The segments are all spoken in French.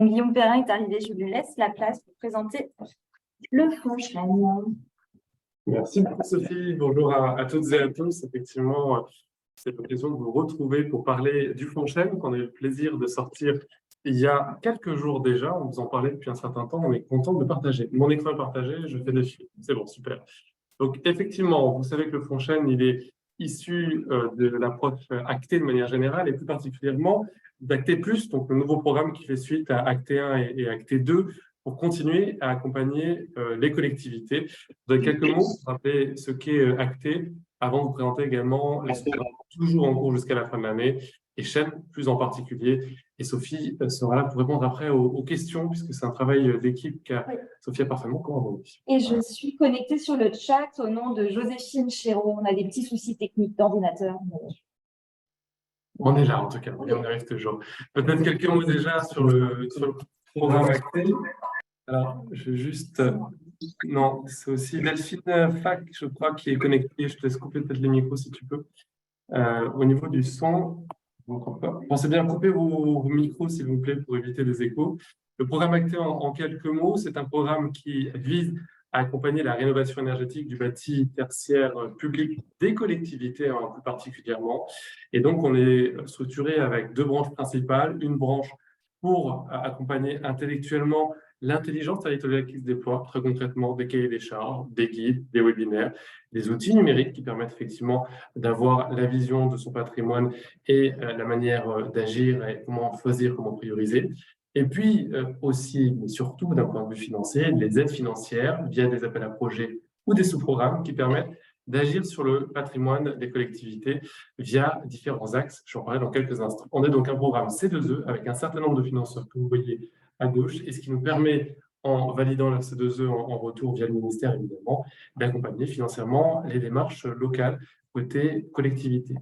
Guillaume Perrin est arrivé, je lui laisse la place pour présenter le FONCHEN. Merci beaucoup Sophie, bonjour à toutes et à tous. Effectivement, c'est l'occasion de vous retrouver pour parler du FONCHEN qu'on a eu le plaisir de sortir il y a quelques jours déjà. On vous en parlait depuis un certain temps, on est content de le partager. Mon écran est partagé, je fais des films, c'est bon, super. Donc effectivement, vous savez que le FONCHEN, il est issu de l'approche Acté de manière générale et plus particulièrement d'Acté+, donc le nouveau programme qui fait suite à Acté 1 et Acté 2 pour continuer à accompagner les collectivités. Dans quelques mots, pour rappeler ce qu'est Acté, avant de vous présenter également les programmes toujours en cours jusqu'à la fin de l'année et chaîne plus en particulier. Et Sophie sera là pour répondre après aux questions, puisque c'est un travail d'équipe qu'a Sophie a parfaitement commandé. Et je suis connectée sur le chat au nom de Joséphine Chéreau. On a des petits soucis techniques d'ordinateur. On est là en tout cas, et on arrive toujours. Peut-être quelques mots déjà sur le programme Acté. Alors, je vais juste... Non, c'est aussi Delphine Fac, je crois, qui est connectée. Je te laisse couper peut-être les micros si tu peux. Au niveau du son, pensez bien à couper vos micros, s'il vous plaît, pour éviter des échos. Le programme Acté, en quelques mots, c'est un programme qui vise à accompagner la rénovation énergétique du bâti tertiaire public des collectivités, plus particulièrement. Et donc, on est structuré avec deux branches principales. Une branche pour accompagner intellectuellement l'intelligence territoriale qui se déploie, très concrètement des cahiers des charges, des guides, des webinaires, des outils numériques qui permettent effectivement d'avoir la vision de son patrimoine et la manière d'agir et comment choisir, comment prioriser. Et puis aussi, mais surtout d'un point de vue financier, les aides financières via des appels à projets ou des sous-programmes qui permettent d'agir sur le patrimoine des collectivités via différents axes. Je vais en parler dans quelques instants. On est donc un programme C2E avec un certain nombre de financeurs que vous voyez à gauche, et ce qui nous permet, en validant la C2E en retour via le ministère évidemment, d'accompagner financièrement les démarches locales côté collectivité.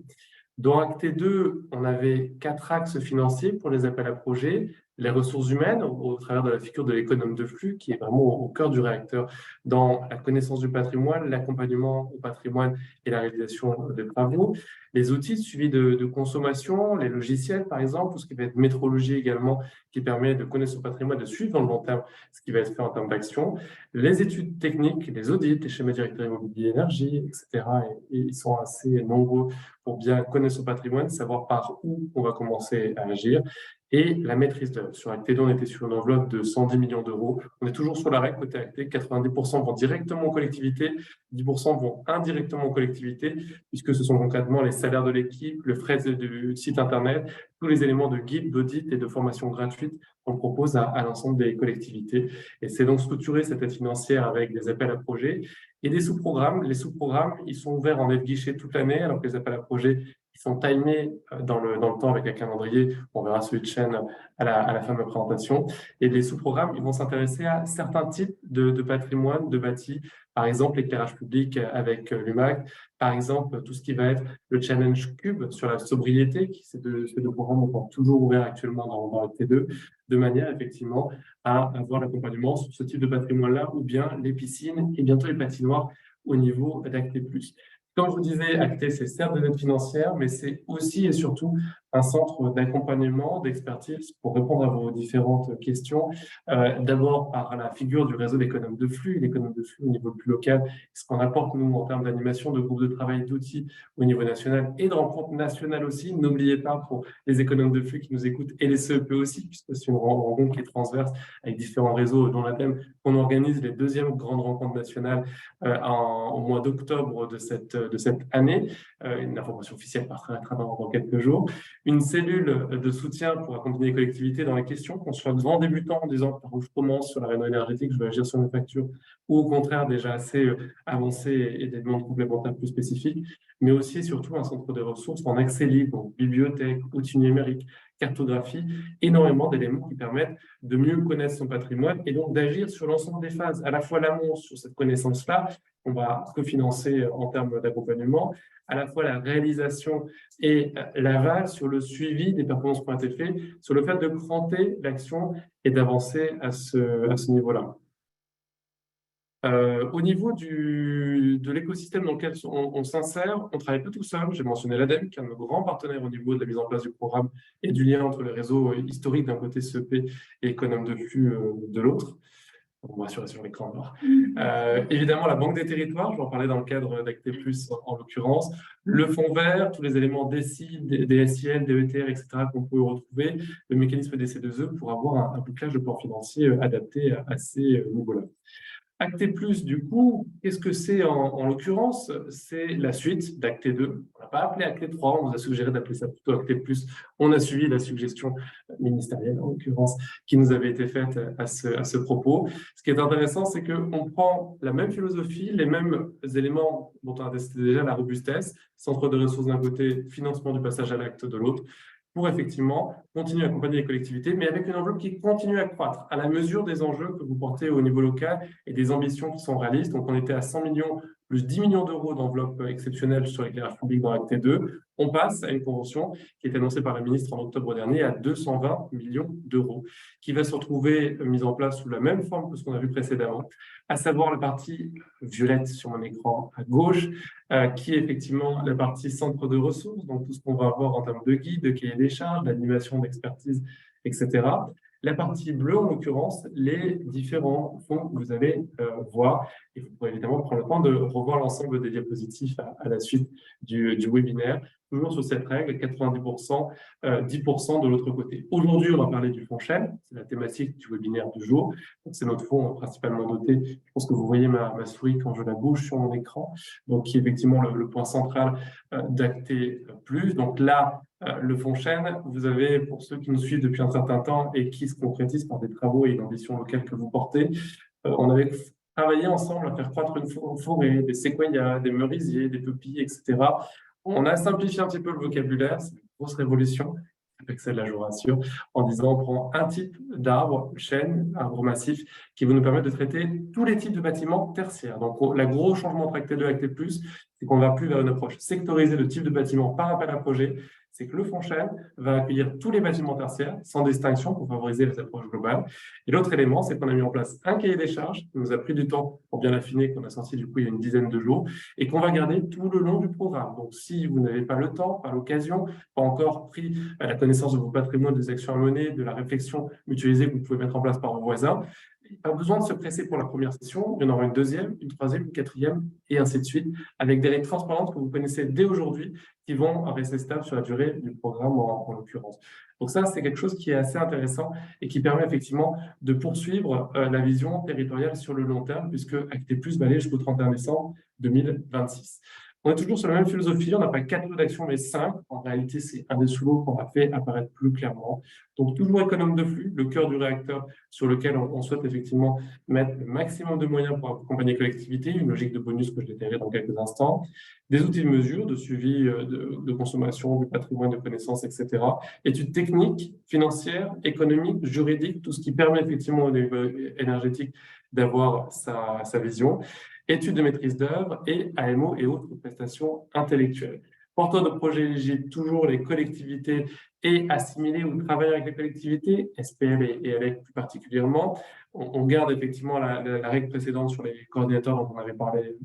Dans Acté 2, on avait 4 axes financiers pour les appels à projets. Les ressources humaines, au travers de la figure de l'économe de flux, qui est vraiment au cœur du réacteur dans la connaissance du patrimoine, l'accompagnement au patrimoine et la réalisation des travaux. Les outils de suivi de consommation, les logiciels par exemple, tout ce qui va être métrologie également, qui permet de connaître son patrimoine, de suivre dans le long terme ce qui va être fait en termes d'action. Les études techniques, les audits, les schémas directeurs immobiliers énergie, etc. Et ils sont assez nombreux pour bien connaître son patrimoine, savoir par où on va commencer à agir. Et la maîtrise d'œuvre. Sur Acté 2, on était sur une enveloppe de 110 millions d'euros. On est toujours sur la règle côté Acté. 90% vont directement aux collectivités, 10% vont indirectement aux collectivités, puisque ce sont concrètement les salaires de l'équipe, le frais du site Internet, tous les éléments de guide, d'audit et de formation gratuite qu'on propose à l'ensemble des collectivités. Et c'est donc structurer cette aide financière avec des appels à projets et des sous-programmes. Les sous-programmes, ils sont ouverts en aide-guichet toute l'année, alors que les appels à projets ils sont timés dans le temps avec un calendrier. On verra celui de chaîne à la fin de ma présentation. Et les sous-programmes, ils vont s'intéresser à certains types de patrimoine, de bâti, par exemple l'éclairage public avec l'UMAG, par exemple tout ce qui va être le Challenge Cube sur la sobriété, qui ces deux programmes sont toujours ouverts actuellement dans le T2, de manière effectivement à avoir l'accompagnement sur ce type de patrimoine-là, ou bien les piscines et bientôt les patinoires au niveau d'Acté+. Comme je vous disais, Acté, c'est certes de l'aide financière, mais c'est aussi et surtout un centre d'accompagnement, d'expertise pour répondre à vos différentes questions. D'abord par la figure du réseau d'économes de flux. L'économe de flux au niveau le plus local, ce qu'on apporte nous en termes d'animation, de groupe de travail, d'outils au niveau national et de rencontres nationales aussi. N'oubliez pas pour les économes de flux qui nous écoutent et les CEP aussi, puisque c'est une rencontre qui est transverse avec différents réseaux dont la thème qu'on organise les deuxièmes grandes rencontres nationales au mois d'octobre de cette année. Une information officielle partira dans quelques jours. Une cellule de soutien pour accompagner les collectivités dans la question, qu'on soit grand débutant en disant par où je commence sur la rénovation énergétique, je veux agir sur mes factures, ou au contraire déjà assez avancé et des demandes complémentaires plus spécifiques, mais aussi et surtout un centre de ressources en accès libre, donc bibliothèque, outils numériques, cartographie, énormément d'éléments qui permettent de mieux connaître son patrimoine et donc d'agir sur l'ensemble des phases, à la fois l'amont sur cette connaissance-là, on va cofinancer en termes d'accompagnement, à la fois la réalisation et l'aval sur le suivi des performances qui ont été faites, sur le fait de cranter l'action et d'avancer à ce niveau-là. Au niveau de l'écosystème dans lequel on s'insère, on ne travaille pas tout seul. J'ai mentionné l'ADEME, qui est un de nos grands partenaires au niveau de la mise en place du programme et du lien entre les réseaux historiques d'un côté CEP et économe de flux de l'autre. On va rassurer sur l'écran noir. Évidemment, la Banque des territoires, je vais en parler dans le cadre d'Acte Plus en l'occurrence, le fonds vert, tous les éléments DSI, DSIL, DETR, etc. qu'on peut retrouver, le mécanisme DC2E pour avoir un bouclage de plan financier adapté à ces niveaux-là. Acte Plus, du coup, qu'est-ce que c'est en l'occurrence? C'est la suite d'Acte 2. On n'a pas appelé Acte 3, on nous a suggéré d'appeler ça plutôt Acte Plus. On a suivi la suggestion ministérielle, en l'occurrence, qui nous avait été faite à ce propos. Ce qui est intéressant, c'est qu'on prend la même philosophie, les mêmes éléments dont on a testé déjà la robustesse, centre de ressources d'un côté, financement du passage à l'acte de l'autre, pour effectivement continuer à accompagner les collectivités, mais avec une enveloppe qui continue à croître à la mesure des enjeux que vous portez au niveau local et des ambitions qui sont réalistes. Donc, on était à 100 millions plus 10 millions d'euros d'enveloppe exceptionnelle sur l'éclairage public dans l'acte 2. On passe à une convention qui est annoncée par la ministre en octobre dernier à 220 millions d'euros, qui va se retrouver mise en place sous la même forme que ce qu'on a vu précédemment, à savoir la partie violette sur mon écran à gauche, qui est effectivement la partie centre de ressources, donc tout ce qu'on va avoir en termes de guide, de cahier des charges, d'animation, d'expertise, etc. La partie bleue, en l'occurrence, les différents fonds que vous allez voir. Et vous pourrez évidemment prendre le temps de revoir l'ensemble des diapositifs à la suite du webinaire. Toujours sur cette règle, 90%, 10% de l'autre côté. Aujourd'hui, on va parler du fonds Shell. C'est la thématique du webinaire du jour. C'est notre fonds principalement doté. Je pense que vous voyez ma souris quand je la bouge sur mon écran. Donc, qui est effectivement le point central d'Acte Plus. Donc là, le fonds Shell, vous avez, pour ceux qui nous suivent depuis un certain temps et qui se concrétisent par des travaux et une ambition locale que vous portez, on avait travaillé ensemble à faire croître une forêt, des séquoias, des merisiers, des peupliers, etc. On a simplifié un petit peu le vocabulaire, c'est une grosse révolution, avec celle-là, je vous rassure, en disant on prend un type d'arbre, chêne, arbre massif, qui va nous permettre de traiter tous les types de bâtiments tertiaires. Donc, le gros changement entre Acte 2 et Acte Plus, c'est qu'on ne va plus vers une approche sectorisée de type de bâtiment par appel à projet, c'est que le fonds Shell va accueillir tous les bâtiments tertiaires sans distinction pour favoriser les approches globales. Et l'autre élément, c'est qu'on a mis en place un cahier des charges qui nous a pris du temps pour bien l'affiner, qu'on a sorti du coup il y a une dizaine de jours et qu'on va garder tout le long du programme. Donc, si vous n'avez pas le temps, pas l'occasion, pas encore pris la connaissance de vos patrimoines, des actions à mener, de la réflexion mutualisée que vous pouvez mettre en place par vos voisins, pas besoin de se presser pour la première session. Il y en aura une deuxième, une troisième, une quatrième, et ainsi de suite, avec des règles transparentes que vous connaissez dès aujourd'hui, qui vont rester stables sur la durée du programme en l'occurrence. Donc ça, c'est quelque chose qui est assez intéressant et qui permet effectivement de poursuivre la vision territoriale sur le long terme, puisque Acte Plus va aller jusqu'au 31 décembre 2026. On est toujours sur la même philosophie, on n'a pas 4 lots d'action, mais 5. En réalité, c'est un des sous-lots qu'on a fait apparaître plus clairement. Donc, toujours économe de flux, le cœur du réacteur sur lequel on souhaite effectivement mettre le maximum de moyens pour accompagner les collectivités, une logique de bonus que je détaillerai dans quelques instants, des outils de mesure, de suivi de consommation, du patrimoine, de connaissances, etc. Études techniques, financières, économiques, juridiques, tout ce qui permet effectivement au niveau énergétique d'avoir sa vision. Études de maîtrise d'œuvre et AMO et autres prestations intellectuelles. Porteurs de projets éligibles, toujours les collectivités et assimilés ou travailler avec les collectivités, SPL et ALEC plus particulièrement. On garde effectivement la règle précédente sur les coordinateurs dont on avait parlé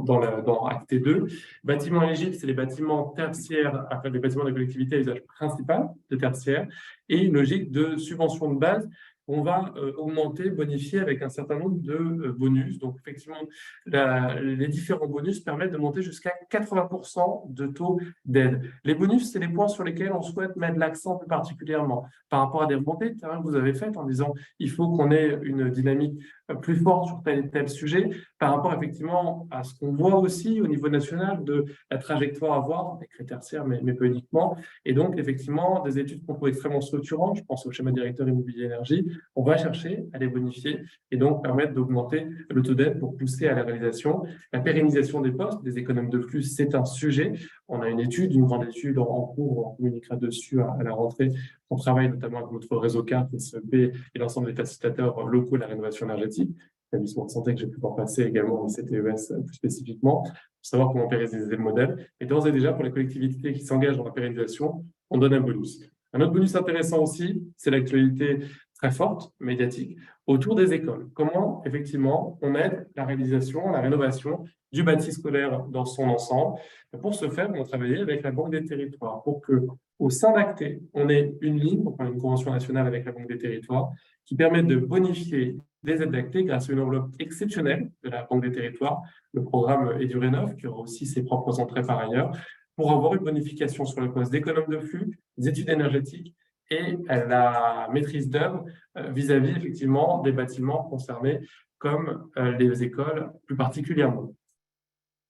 dans Acte 2. Bâtiments éligibles, c'est les bâtiments tertiaires, enfin les bâtiments de collectivité à usage principal de tertiaire, et une logique de subvention de base. On va augmenter, bonifier avec un certain nombre de bonus. Donc, effectivement, les différents bonus permettent de monter jusqu'à 80% de taux d'aide. Les bonus, c'est les points sur lesquels on souhaite mettre l'accent plus particulièrement par rapport à des remontées de terrain que vous avez faites en disant il faut qu'on ait une dynamique plus forte sur tel et tel sujet par rapport effectivement à ce qu'on voit aussi au niveau national de la trajectoire à voir, des critères tertiaires, mais pas uniquement. Et donc, effectivement, des études qu'on trouve extrêmement structurantes, je pense au schéma directeur immobilier énergie, on va chercher à les bonifier et donc permettre d'augmenter le taux d'aide pour pousser à la réalisation. La pérennisation des postes, des économes de flux, c'est un sujet. On a une étude, une grande étude en cours, on communiquera dessus à la rentrée. On travaille notamment avec notre réseau CART, SEB et l'ensemble des facilitateurs locaux de la rénovation énergétique, l'établissement de santé que j'ai pu voir passer également, les CTES plus spécifiquement, pour savoir comment pérenniser le modèle. Et d'ores et déjà, pour les collectivités qui s'engagent dans la pérennisation, on donne un bonus. Un autre bonus intéressant aussi, c'est l'actualité très forte, médiatique, autour des écoles. Comment, effectivement, on aide la réalisation, la rénovation du bâti scolaire dans son ensemble. Pour ce faire, on a travaillé avec la Banque des Territoires pour que, au sein d'Acté, on ait une ligne, donc on a une convention nationale avec la Banque des Territoires, qui permet de bonifier des aides d'Acté grâce à une enveloppe exceptionnelle de la Banque des Territoires, le programme EduRénov, qui aura aussi ses propres entrées par ailleurs, pour avoir une bonification sur le poste d'économe de flux, des études énergétiques et la maîtrise d'œuvre vis-à-vis effectivement des bâtiments concernés comme les écoles plus particulièrement.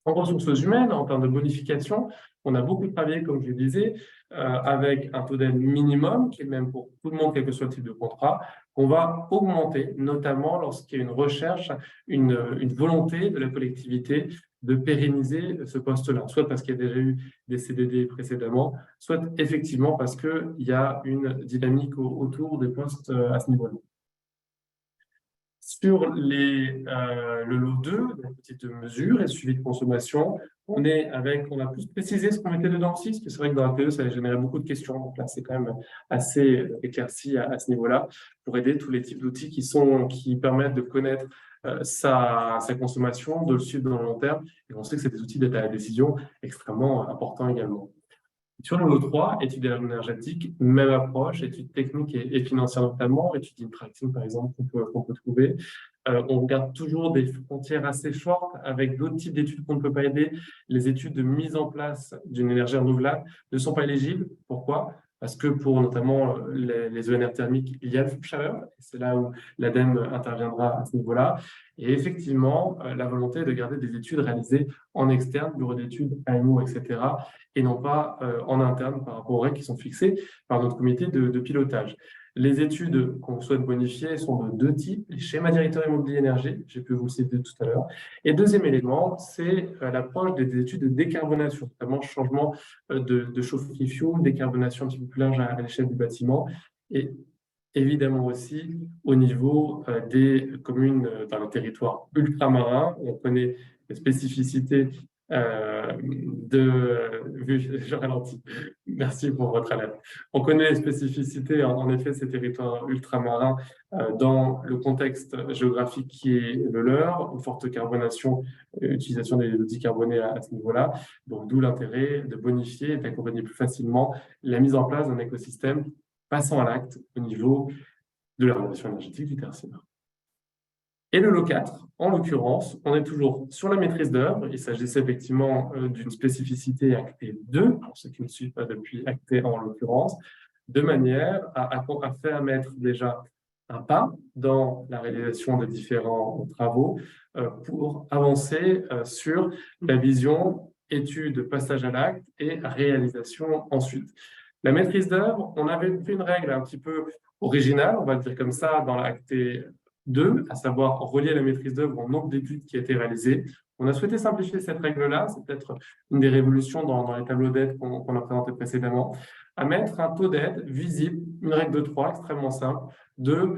En ressources humaines, en termes de bonification, on a beaucoup travaillé, comme je le disais, avec un taux d'aide minimum, qui est le même pour tout le monde, quel que soit le type de contrat, qu'on va augmenter, notamment lorsqu'il y a une recherche, une volonté de la collectivité de pérenniser ce poste-là, soit parce qu'il y a déjà eu des CDD précédemment, soit effectivement parce qu'il y a une dynamique autour des postes à ce niveau-là. Sur le lot 2, la petite mesure et le suivi de consommation, on a plus précisé ce qu'on mettait dedans aussi, parce que c'est vrai que dans la PE, ça a généré beaucoup de questions. Donc là, c'est quand même assez éclairci à ce niveau-là pour aider tous les types d'outils qui permettent de connaître sa consommation, de le suivre dans le long terme. Et on sait que c'est des outils d'aide à la décision extrêmement importants également. Sur le lot 3, études énergétiques, même approche, études techniques et financières notamment, études interactives par exemple qu'on peut trouver. On regarde toujours des frontières assez fortes avec d'autres types d'études qu'on ne peut pas aider. Les études de mise en place d'une énergie renouvelable ne sont pas éligibles. Pourquoi? Parce que pour notamment les ENR thermiques, il y a le flux de chaleur, et c'est là où l'ADEME interviendra à ce niveau-là. Et effectivement, la volonté est de garder des études réalisées en externe, bureau d'études, AMO, etc., et non pas en interne par rapport aux règles qui sont fixées par notre comité de pilotage. Les études qu'on souhaite bonifier sont de deux types, les schémas directeurs immobilier énergie, j'ai pu vous le citer tout à l'heure, et deuxième élément, c'est l'approche des études de décarbonation, notamment changement de chauffe-eau fuel, décarbonation un petit peu plus large à l'échelle du bâtiment, et évidemment aussi au niveau des communes dans les territoires ultramarins. On connaît les spécificités je ralentis. Merci pour votre alerte. On connaît les spécificités, en effet, ces territoires ultramarins dans le contexte géographique qui est le leur, une forte carbonation, utilisation des outils carbonés à ce niveau-là. Donc, d'où l'intérêt de bonifier et d'accompagner plus facilement la mise en place d'un écosystème passant à l'acte au niveau de la rénovation énergétique du tertiaire. Et le lot 4, en l'occurrence, on est toujours sur la maîtrise d'œuvre. Il s'agissait effectivement d'une spécificité Acté 2, pour ceux qui ne suivent pas depuis Acté en l'occurrence, de manière à faire mettre déjà un pas dans la réalisation de différents travaux pour avancer sur la vision étude, passage à l'acte et réalisation ensuite. La maîtrise d'œuvre, on avait fait une règle un petit peu originale, on va le dire comme ça, dans l'Acté 2, à savoir relier la maîtrise d'œuvre au nombre d'études qui a été réalisées. On a souhaité simplifier cette règle-là, c'est peut-être une des révolutions dans les tableaux d'aide qu'on a présentés précédemment, à mettre un taux d'aide visible, une règle de 3 extrêmement simple, de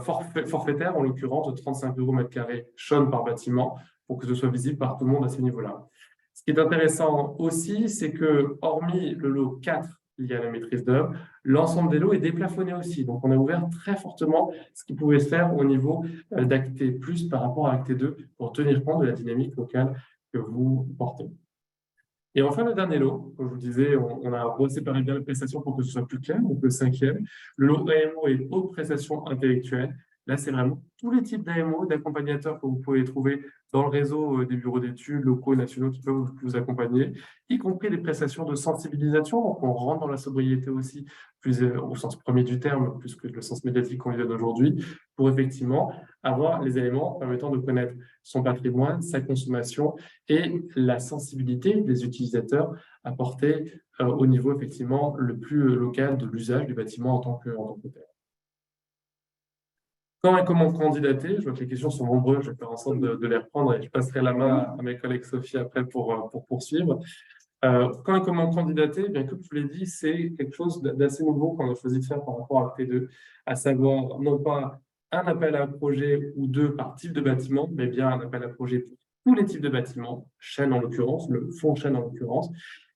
forfaitaire, en l'occurrence de 35 € mètre carré chaune par bâtiment, pour que ce soit visible par tout le monde à ces niveaux-là. Ce qui est intéressant aussi, c'est que, hormis le lot 4 lié à la maîtrise d'œuvre, l'ensemble des lots est déplafonné aussi. Donc, on a ouvert très fortement ce qui pouvait se faire au niveau d'Acté Plus par rapport à Acté 2 pour tenir compte de la dynamique locale que vous portez. Et enfin, le dernier lot, comme je vous disais, on a reséparé bien les prestations pour que ce soit plus clair. Donc, le cinquième, le lot AMO et haute prestation intellectuelle. Là, c'est vraiment tous les types d'AMO, d'accompagnateurs que vous pouvez trouver dans le réseau des bureaux d'études locaux, nationaux qui peuvent vous accompagner, y compris des prestations de sensibilisation. Donc, on rentre dans la sobriété aussi, plus au sens premier du terme, plus que le sens médiatique qu'on lui donne aujourd'hui, pour effectivement avoir les éléments permettant de connaître son patrimoine, sa consommation et la sensibilité des utilisateurs apportée au niveau effectivement le plus local de l'usage du bâtiment en tant que tel. Quand et comment candidater? Je vois que les questions sont nombreuses, je vais faire en sorte de les reprendre et je passerai la main à mes collègues Sophie après pour poursuivre. Quand et comment candidater? Bien, comme je vous l'ai dit, c'est quelque chose d'assez nouveau qu'on a choisi de faire par rapport à T2, à savoir non pas un appel à projet ou deux par type de bâtiment, mais bien un appel à projet pour tous les types de bâtiments, chaîne en l'occurrence, le fonds chaîne en l'occurrence,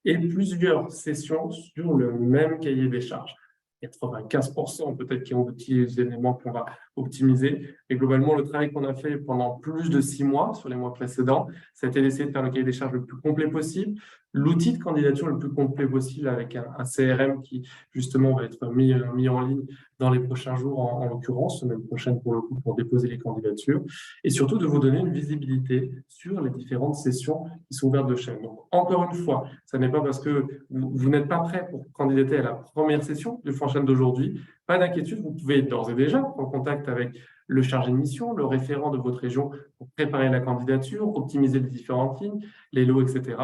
et plusieurs sessions sur le même cahier des charges. 95% peut-être qui ont des éléments qu'on va optimiser. Et globalement, le travail qu'on a fait pendant plus de 6 mois sur les mois précédents, c'était d'essayer de faire le cahier des charges le plus complet possible, l'outil de candidature le plus complet possible avec un CRM qui justement va être mis en ligne dans les prochains jours, en l'occurrence, semaine prochaine pour le coup, pour déposer les candidatures, et surtout de vous donner une visibilité sur les différentes sessions qui sont ouvertes de chaîne. Donc, encore une fois, ça n'est pas parce que vous n'êtes pas prêt pour candidater à la première session du Franchaine d'aujourd'hui. Pas d'inquiétude, vous pouvez d'ores et déjà en contact avec le chargé de mission, le référent de votre région pour préparer la candidature, optimiser les différentes lignes, les lots, etc.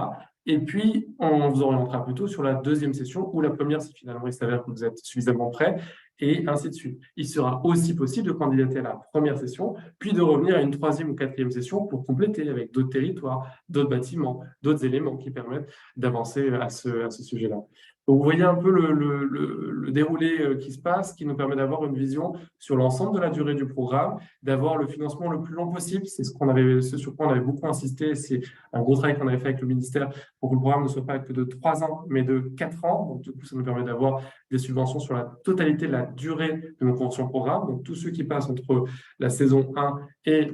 Et puis, on vous orientera plutôt sur la deuxième session ou la première si finalement il s'avère que vous êtes suffisamment prêt, et ainsi de suite. Il sera aussi possible de candidater à la première session, puis de revenir à une troisième ou quatrième session pour compléter avec d'autres territoires, d'autres bâtiments, d'autres éléments qui permettent d'avancer à ce sujet-là. Donc, vous voyez un peu le déroulé qui se passe, qui nous permet d'avoir une vision sur l'ensemble de la durée du programme, d'avoir le financement le plus long possible. C'est ce sur quoi on avait beaucoup insisté. C'est un gros travail qu'on avait fait avec le ministère pour que le programme ne soit pas que de 3 ans, mais de 4 ans. Donc, du coup, ça nous permet d'avoir des subventions sur la totalité de la durée de nos conventions programme. Donc, tous ceux qui passent entre la saison 1 et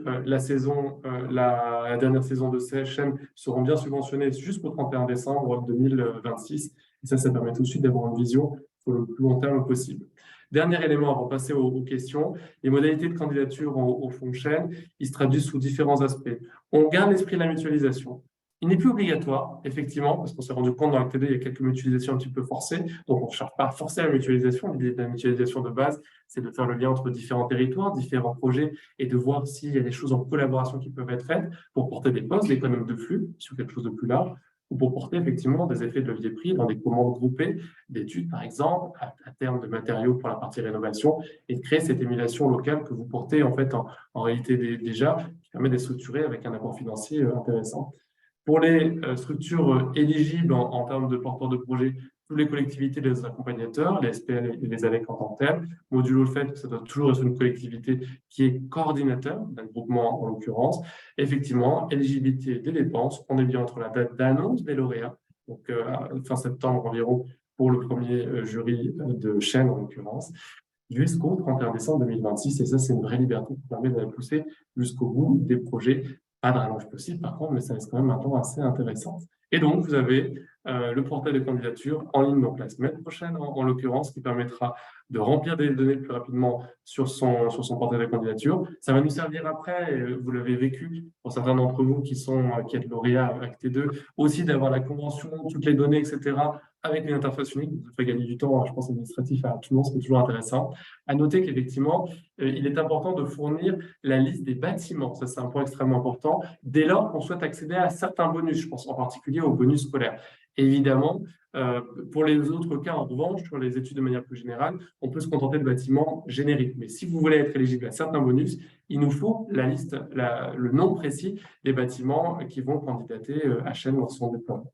la dernière saison de CHM seront bien subventionnés jusqu'au 31 décembre 2026. Et ça permet tout de suite d'avoir une vision sur le plus long terme possible. Dernier élément avant de passer aux questions, les modalités de candidature au fonds de chaîne, ils se traduisent sous différents aspects. On garde l'esprit de la mutualisation. Il n'est plus obligatoire, effectivement, parce qu'on s'est rendu compte dans l'acte 2, il y a quelques mutualisations un petit peu forcées, donc on ne cherche pas à forcer la mutualisation. L'idée de la mutualisation de base, c'est de faire le lien entre différents territoires, différents projets, et de voir s'il y a des choses en collaboration qui peuvent être faites pour porter des postes d'économes de flux sur quelque chose de plus large, ou pour porter effectivement des effets de levier prix dans des commandes groupées d'études, par exemple, à terme de matériaux pour la partie rénovation, et de créer cette émulation locale que vous portez en fait en réalité déjà, qui permet d'être structuré avec un apport financier intéressant. Pour les structures éligibles en termes de porteurs de projets, toutes les collectivités, les accompagnateurs, les SPL et les ALEC en tant que tels, modulo le fait que ça doit toujours être une collectivité qui est coordinateur d'un groupement en l'occurrence. Effectivement, éligibilité des dépenses, on est bien entre la date d'annonce des lauréats, donc fin septembre environ pour le premier jury de chaîne en l'occurrence, jusqu'au 31 décembre 2026. Et ça, c'est une vraie liberté qui permet d'aller pousser jusqu'au bout des projets. Pas de rallonge possible, par contre, mais ça reste quand même un temps assez intéressant. Et donc, vous avez le portail de candidature en ligne donc la semaine prochaine, en l'occurrence, qui permettra de remplir des données plus rapidement sur son portail de candidature. Ça va nous servir après, vous l'avez vécu, pour certains d'entre vous qui êtes lauréats Acte 2, aussi d'avoir la convention, toutes les données, etc., avec une interface unique. Ça fait gagner du temps, je pense, administratif à tout le monde, c'est toujours intéressant. À noter qu'effectivement, il est important de fournir la liste des bâtiments. Ça, c'est un point extrêmement important, dès lors qu'on souhaite accéder à certains bonus. Je pense en particulier aux bonus scolaires. Évidemment, pour les autres cas, en revanche, sur les études de manière plus générale, on peut se contenter de bâtiments génériques. Mais si vous voulez être éligible à certains bonus, il nous faut la liste, le nom précis des bâtiments qui vont candidater à chaîne dans son déploiement.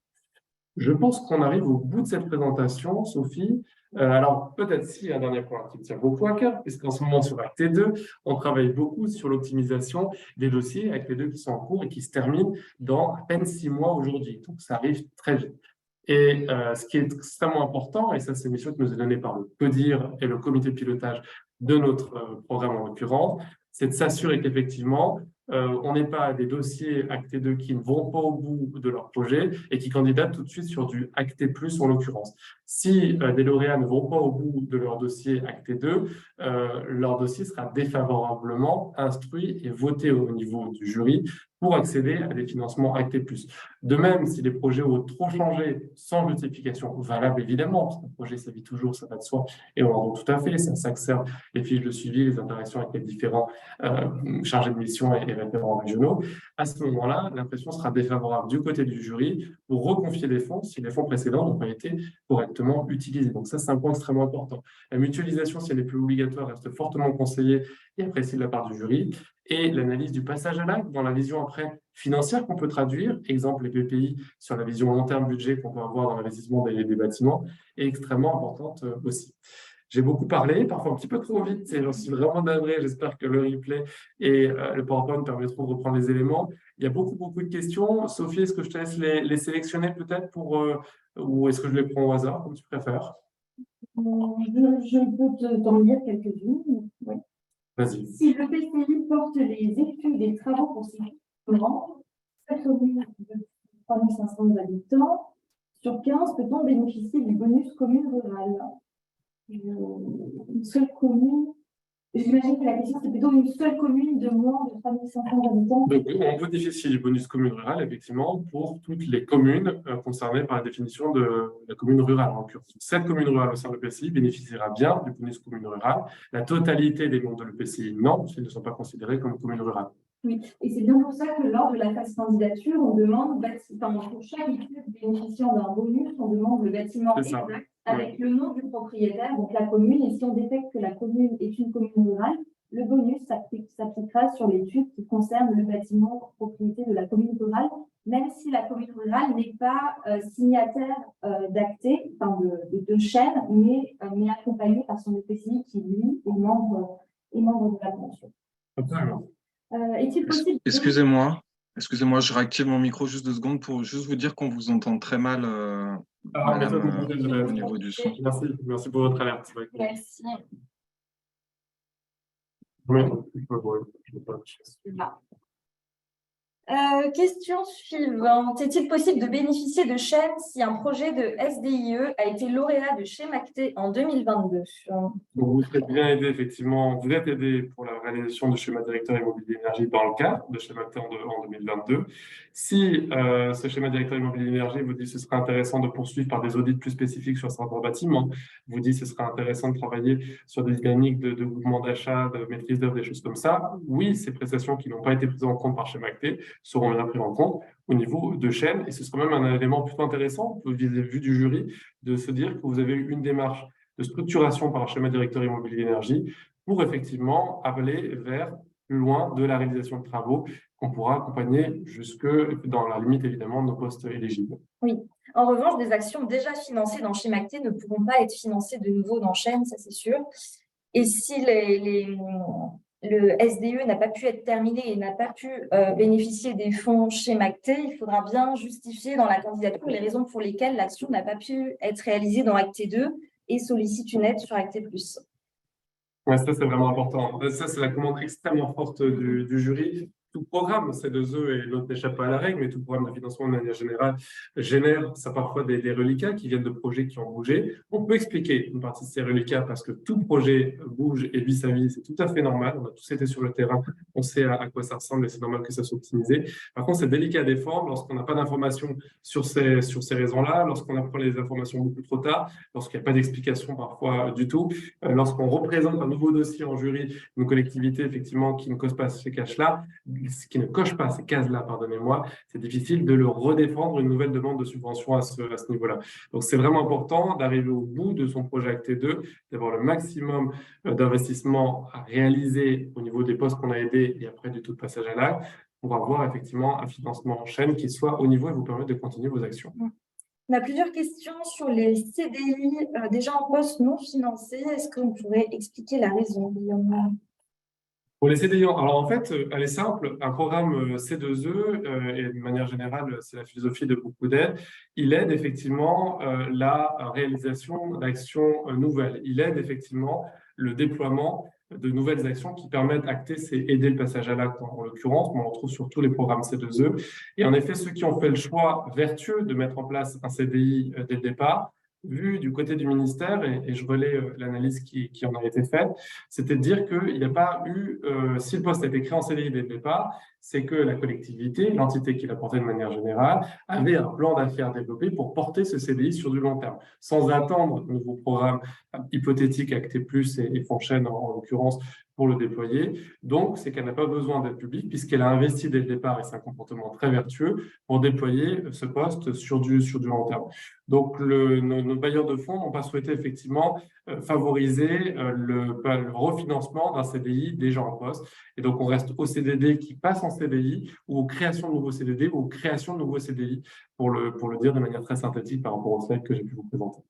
Je pense qu'on arrive au bout de cette présentation, Sophie. Alors, peut-être si un dernier point qui me tient beaucoup à cœur, puisqu'en ce moment, sur Acte 2, on travaille beaucoup sur l'optimisation des dossiers, Acte 2 qui sont en cours et qui se terminent dans à peine 6 mois aujourd'hui. Donc, ça arrive très vite. Et ce qui est extrêmement important, et ça, c'est une mission qui nous est donnée par le CODIR et le comité de pilotage de notre programme en l'occurrence, c'est de s'assurer qu'effectivement, on n'est pas des dossiers Acte 2 qui ne vont pas au bout de leur projet et qui candidatent tout de suite sur du Acte Plus en l'occurrence. Si des lauréats ne vont pas au bout de leur dossier Acte 2, leur dossier sera défavorablement instruit et voté au niveau du jury pour accéder à des financements Acte Plus. De même, si les projets ont trop changé sans justification valable, évidemment, parce qu'un projet, ça vit toujours, ça va de soi, et on l'entend tout à fait, ça s'accepte, les fiches de suivi, les interactions avec les différents chargés de mission et référents régionaux. À ce moment-là, l'impression sera défavorable du côté du jury pour reconfier les fonds si les fonds précédents n'ont pas été correctement utilisés. Donc ça, c'est un point extrêmement important. La mutualisation, si elle n'est plus obligatoire, reste fortement conseillée et appréciée de la part du jury. Et l'analyse du passage à l'acte dans la vision après financière qu'on peut traduire, exemple les PPI sur la vision long terme budget qu'on peut avoir dans l'investissement des bâtiments, est extrêmement importante aussi. J'ai beaucoup parlé, parfois un petit peu trop vite, et j'en suis vraiment navré. J'espère que le replay et le PowerPoint permettront de reprendre les éléments. Il y a beaucoup de questions. Sophie, est-ce que je te laisse les sélectionner peut-être ou est-ce que je les prends au hasard, comme tu préfères? Je peux t'en lire quelques-unes. Oui. Vas-y. Si le PCI porte les études et travaux pour ses membres, chaque commune de 3500 habitants, sur 15, peut-on bénéficier du bonus commune rurale? Une seule commune. J'imagine que la question, c'est plutôt une seule commune de moins de 3500 habitants. Donc, on peut bénéficier du bonus commune rurale, effectivement, pour toutes les communes concernées par la définition de la commune rurale. En l'occurrence, cette commune rurale au sein de l'EPCI bénéficiera bien du bonus commune rurale. La totalité des membres de l'EPCI, non, s'ils ne sont pas considérés comme commune rurale. Oui, et c'est bien pour ça que lors de la phase candidature, on demande, pour chaque étude bénéficiant d'un bonus, on demande le bâtiment exact avec le nom du propriétaire, donc la commune, et si on détecte que la commune est une commune rurale, le bonus s'appliquera sur l'étude qui concerne le bâtiment propriété de la commune rurale, même si la commune rurale n'est pas signataire d'acté, de chaîne, mais accompagnée par son EPCI qui, lui, est membre de la convention. Absolument. Est-il possible... Excusez-moi, je réactive mon micro juste 2 secondes pour juste vous dire qu'on vous entend très mal au niveau du son. Merci pour votre alerte. Merci. Oui. Question suivante. Est-il possible de bénéficier de chaînes si un projet de SDIE a été lauréat de Schémacté en 2022? Vous êtes bien aidé, effectivement. Vous êtes aidé pour la réalisation de schéma directeur immobilier énergie dans le cadre de Schémacté en 2022. Si ce schéma directeur immobilier énergie vous dit que ce serait intéressant de poursuivre par des audits plus spécifiques sur certains bâtiments, vous dit que ce serait intéressant de travailler sur des dynamiques de mouvement d'achat, de maîtrise d'œuvre, des choses comme ça, oui, ces prestations qui n'ont pas été prises en compte par Schémacté seront bien prises en compte au niveau de chaîne. Et ce sera même un élément plutôt intéressant, vu du jury, de se dire que vous avez eu une démarche de structuration par un schéma directeur immobilier énergie pour effectivement aller vers plus loin de la réalisation de travaux qu'on pourra accompagner jusque dans la limite évidemment de nos postes éligibles. Oui. En revanche, des actions déjà financées dans Schémacté ne pourront pas être financées de nouveau dans chaîne, ça c'est sûr. Et si le SDE n'a pas pu être terminé et n'a pas pu bénéficier des fonds Schémacté, il faudra bien justifier dans la candidature les raisons pour lesquelles l'action n'a pas pu être réalisée dans Acté 2 et sollicite une aide sur Acté+. Ouais, ça, c'est vraiment important. Ça, c'est la commande extrêmement forte du jury. Tout programme C2E, et l'autre n'échappe pas à la règle, mais tout programme de financement de manière générale génère ça parfois des reliquats qui viennent de projets qui ont bougé. On peut expliquer une partie de ces reliquats parce que tout projet bouge et vit sa vie, c'est tout à fait normal. On a tous été sur le terrain, on sait à quoi ça ressemble et c'est normal que ça soit optimisé. Par contre, c'est délicat à défendre lorsqu'on n'a pas d'informations sur ces raisons-là, lorsqu'on apprend les informations beaucoup trop tard, lorsqu'il n'y a pas d'explication parfois du tout, lorsqu'on représente un nouveau dossier en jury, une collectivité effectivement qui ne coche pas ces cases-là, pardonnez-moi, c'est difficile de le redéfendre une nouvelle demande de subvention à ce niveau-là. Donc, c'est vraiment important d'arriver au bout de son projet Acté 2, d'avoir le maximum d'investissement à réaliser au niveau des postes qu'on a aidés et après du taux de passage à l'acte pour avoir effectivement un financement en chaîne qui soit au niveau et vous permettre de continuer vos actions. On a plusieurs questions sur les CDI déjà en poste non financés. Est-ce que vous pourrez expliquer la raison, Guillaume ? Pour les CDI, alors en fait, elle est simple. Un programme C2E, et de manière générale, c'est la philosophie de beaucoup d'aides, il aide effectivement la réalisation d'actions nouvelles. Il aide effectivement le déploiement de nouvelles actions qui permettent d'acter, c'est aider le passage à l'acte en l'occurrence, mais on le retrouve sur tous les programmes C2E. Et en effet, ceux qui ont fait le choix vertueux de mettre en place un CDI dès le départ, vu du côté du ministère, et je relais l'analyse qui en a été faite, c'était de dire qu'il n'y a pas eu, si le poste a été créé en CDI dès le départ, c'est que la collectivité, l'entité qui l'a porté de manière générale, avait un plan d'affaires développé pour porter ce CDI sur du long terme, sans attendre de nouveaux programmes hypothétiques, Acté+, et Fonchaine en l'occurrence, pour le déployer. Donc, c'est qu'elle n'a pas besoin d'être publique puisqu'elle a investi dès le départ, et c'est un comportement très vertueux, pour déployer ce poste sur du long terme. Donc, nos bailleurs de fonds n'ont pas souhaité effectivement favoriser le refinancement d'un CDI déjà en poste. Et donc, on reste au CDD qui passe en CDI ou aux créations de nouveaux CDD ou aux créations de nouveaux CDI, pour le dire de manière très synthétique par rapport au slide que j'ai pu vous présenter.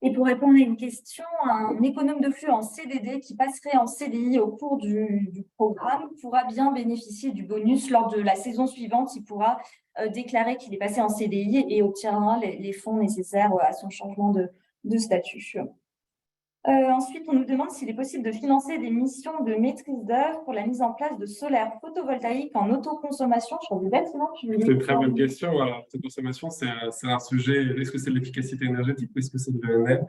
Et pour répondre à une question, un économe de flux en CDD qui passerait en CDI au cours du programme pourra bien bénéficier du bonus lors de la saison suivante. Il pourra déclarer qu'il est passé en CDI et obtiendra les fonds nécessaires à son changement de statut. Ensuite, on nous demande s'il est possible de financer des missions de maîtrise d'œuvre pour la mise en place de solaire photovoltaïque en autoconsommation sur des bâtiments publics. C'est une très bonne question. Alors, cette consommation, c'est un sujet. Est-ce que c'est de l'efficacité énergétique ou est-ce que c'est de l'ENR?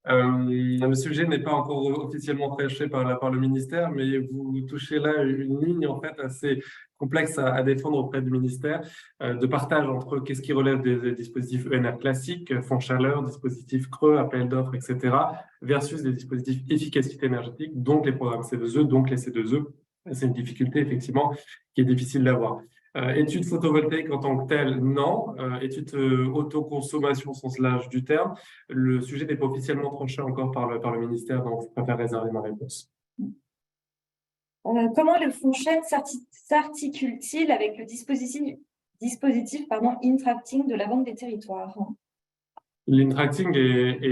Le sujet n'est pas encore officiellement traité par le ministère, mais vous touchez là une ligne en fait assez complexe à défendre auprès du ministère, de partage entre qu'est-ce qui relève des dispositifs ENR classiques, fonds chaleur, dispositifs creux, appels d'offres, etc., versus des dispositifs efficacité énergétique, donc les programmes C2E, donc les C2E. C'est une difficulté effectivement qui est difficile d'avoir. Études photovoltaïques en tant que telles, non. Études autoconsommation au sens large du terme. Le sujet n'est pas officiellement tranché encore par le ministère, donc je préfère réserver ma réponse. Comment le FONCHED s'articule-t-il avec le dispositif Intracting de la Banque des Territoires? L'intracting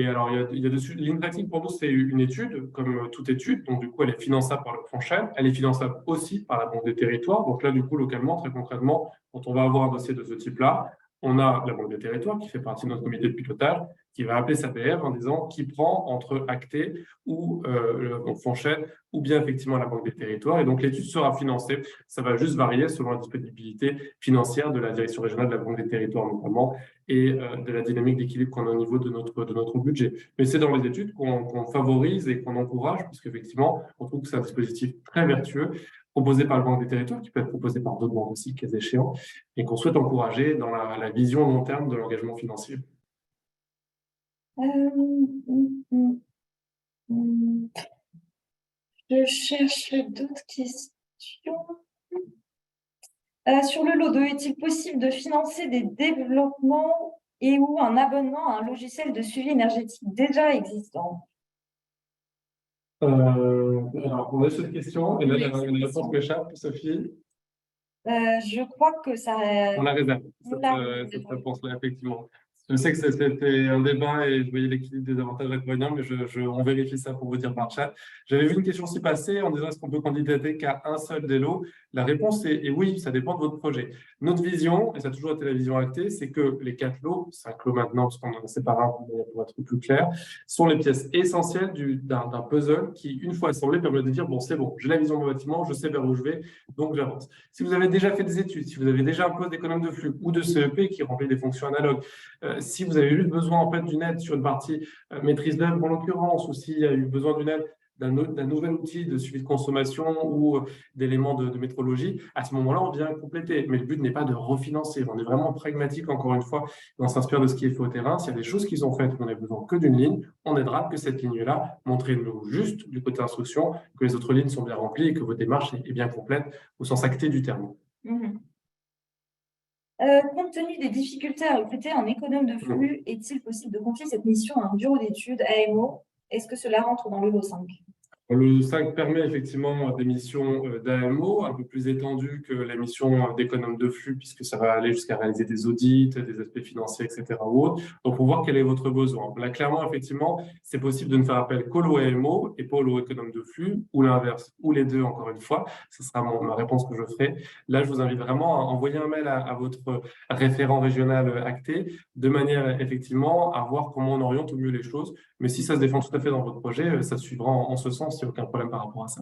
alors il y a dessus. L'intracting pour nous c'est une étude comme toute étude, donc du coup elle est finançable par le FONCHED, elle est finançable aussi par la Banque des Territoires. Donc là du coup localement très concrètement, quand on va avoir un dossier de ce type-là, on a la Banque des Territoires qui fait partie de notre comité de pilotage, qui va appeler sa PF en disant qui prend entre Acté ou le FONCHED ou bien effectivement la Banque des Territoires. Et donc l'étude sera financée. Ça va juste varier selon la disponibilité financière de la direction régionale de la Banque des Territoires notamment et de la dynamique d'équilibre qu'on a au niveau de notre budget. Mais c'est dans les études qu'on favorise et qu'on encourage, puisqu'effectivement, on trouve que c'est un dispositif très vertueux, proposé par la Banque des Territoires, qui peut être proposé par d'autres banques aussi, cas échéant, et qu'on souhaite encourager dans la vision long terme de l'engagement financier. Je cherche d'autres questions. Sur le lot 2, est-il possible de financer des développements et ou un abonnement à un logiciel de suivi énergétique déjà existant? Alors, on a cette question, et là, la réponse m'échappe, Sophie. Je crois que ça... On la réserve, cette réponse-là, effectivement. Je sais que c'était un débat et je voyais l'équilibre des avantages et inconvénients, mais on vérifie ça pour vous dire par chat. J'avais vu une question s'y passer en disant est-ce qu'on peut candidater qu'à un seul des lots? La réponse est oui, ça dépend de votre projet. Notre vision, et ça a toujours été la vision actée, c'est que les 4 lots, 5 lots maintenant, parce qu'on en a séparé un pour être plus clair, sont les pièces essentielles d'un puzzle qui, une fois assemblé, permet de dire bon, c'est bon, j'ai la vision de mon bâtiment, je sais vers où je vais, donc j'avance. Si vous avez déjà fait des études, si vous avez déjà un poste d'économe de flux ou de CEP qui remplit des fonctions analogues, si vous avez juste besoin en fait d'une aide sur une partie maîtrise d'œuvre en l'occurrence, ou s'il y a eu besoin d'une aide d'un nouvel outil de suivi de consommation ou d'éléments de métrologie, à ce moment-là, on vient compléter. Mais le but n'est pas de refinancer. On est vraiment pragmatique, encore une fois, et on s'inspire de ce qui est fait au terrain. S'il y a des choses qui sont faites, qu'on n'a besoin que d'une ligne, on aidera que cette ligne-là. Montrez-nous juste du côté instruction que les autres lignes sont bien remplies et que votre démarche est bien complète au sens acté du terme. Compte tenu des difficultés à recruter un économe de flux, est-il possible de confier cette mission à un bureau d'études AMO? Est-ce que cela rentre dans le lot 5? Le 5 permet effectivement des missions d'AMO un peu plus étendues que la mission d'économe de flux, puisque ça va aller jusqu'à réaliser des audits, des aspects financiers, etc. ou autres. Donc, pour voir quel est votre besoin. Là, clairement, effectivement, c'est possible de ne faire appel qu'au lot AMO et pas au lot économe de flux, ou l'inverse, ou les deux, encore une fois. Ce sera ma réponse que je ferai. Là, je vous invite vraiment à envoyer un mail à votre référent régional acté, de manière effectivement à voir comment on oriente au mieux les choses. Mais si ça se défend tout à fait dans votre projet, ça suivra en ce sens, il n'y a aucun problème par rapport à ça.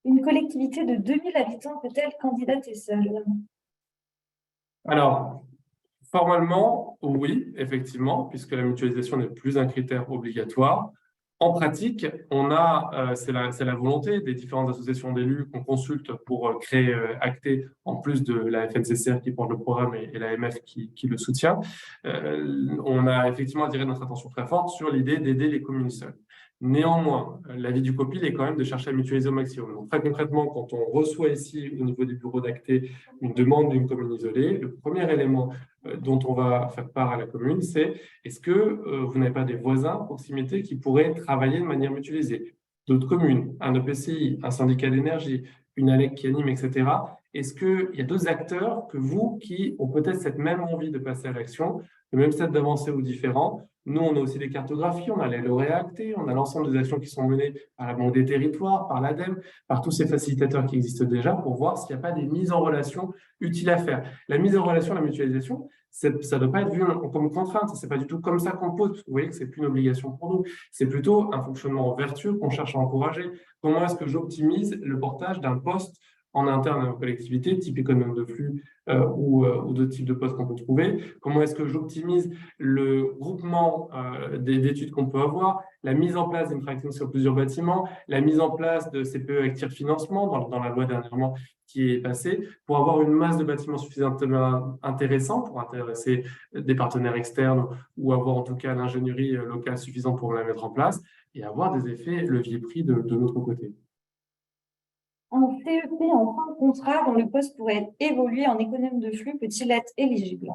Une collectivité de 2000 habitants peut-elle candidater seule? Alors, formellement, oui, effectivement, puisque la mutualisation n'est plus un critère obligatoire. En pratique, on a, c'est la volonté des différentes associations d'élus qu'on consulte pour créer Acté, en plus de la FNCCR qui porte le programme et l'AMF qui le soutient. On a effectivement attiré notre attention très forte sur l'idée d'aider les communes seules. Néanmoins, l'avis du COPIL est quand même de chercher à mutualiser au maximum. Donc, très concrètement, quand on reçoit ici, au niveau des bureaux d'Acté, une demande d'une commune isolée, le premier élément dont on va faire part à la commune, c'est est-ce que vous n'avez pas des voisins à proximité qui pourraient travailler de manière mutualisée? D'autres communes, un EPCI, un syndicat d'énergie, une ALEC qui anime, etc. Est-ce qu'il y a d'autres acteurs que vous qui ont peut-être cette même envie de passer à l'action, le même stade d'avancée ou différent, Nous, on a aussi des cartographies, on a les lauréats actés, on a l'ensemble des actions qui sont menées par la Banque des territoires, par l'ADEME, par tous ces facilitateurs qui existent déjà pour voir s'il n'y a pas des mises en relation utiles à faire. La mise en relation, la mutualisation, ça ne doit pas être vu comme une contrainte, ce n'est pas du tout comme ça qu'on pose, parce que vous voyez que ce n'est plus une obligation pour nous, c'est plutôt un fonctionnement vertueux qu'on cherche à encourager. Comment est-ce que j'optimise le portage d'un poste en interne à nos collectivités, type économe de flux ou d'autres types de postes qu'on peut trouver? Comment est-ce que j'optimise le groupement d'études qu'on peut avoir, la mise en place d'une tracking sur plusieurs bâtiments, la mise en place de CPE avec tiers financement dans la loi dernièrement qui est passée, pour avoir une masse de bâtiments suffisamment intéressant pour intéresser des partenaires externes ou avoir en tout cas l'ingénierie locale suffisante pour la mettre en place et avoir des effets levier prix de notre côté. Un CEP en fin de contrat dont le poste pourrait être évolué en économe de flux peut-il être éligible?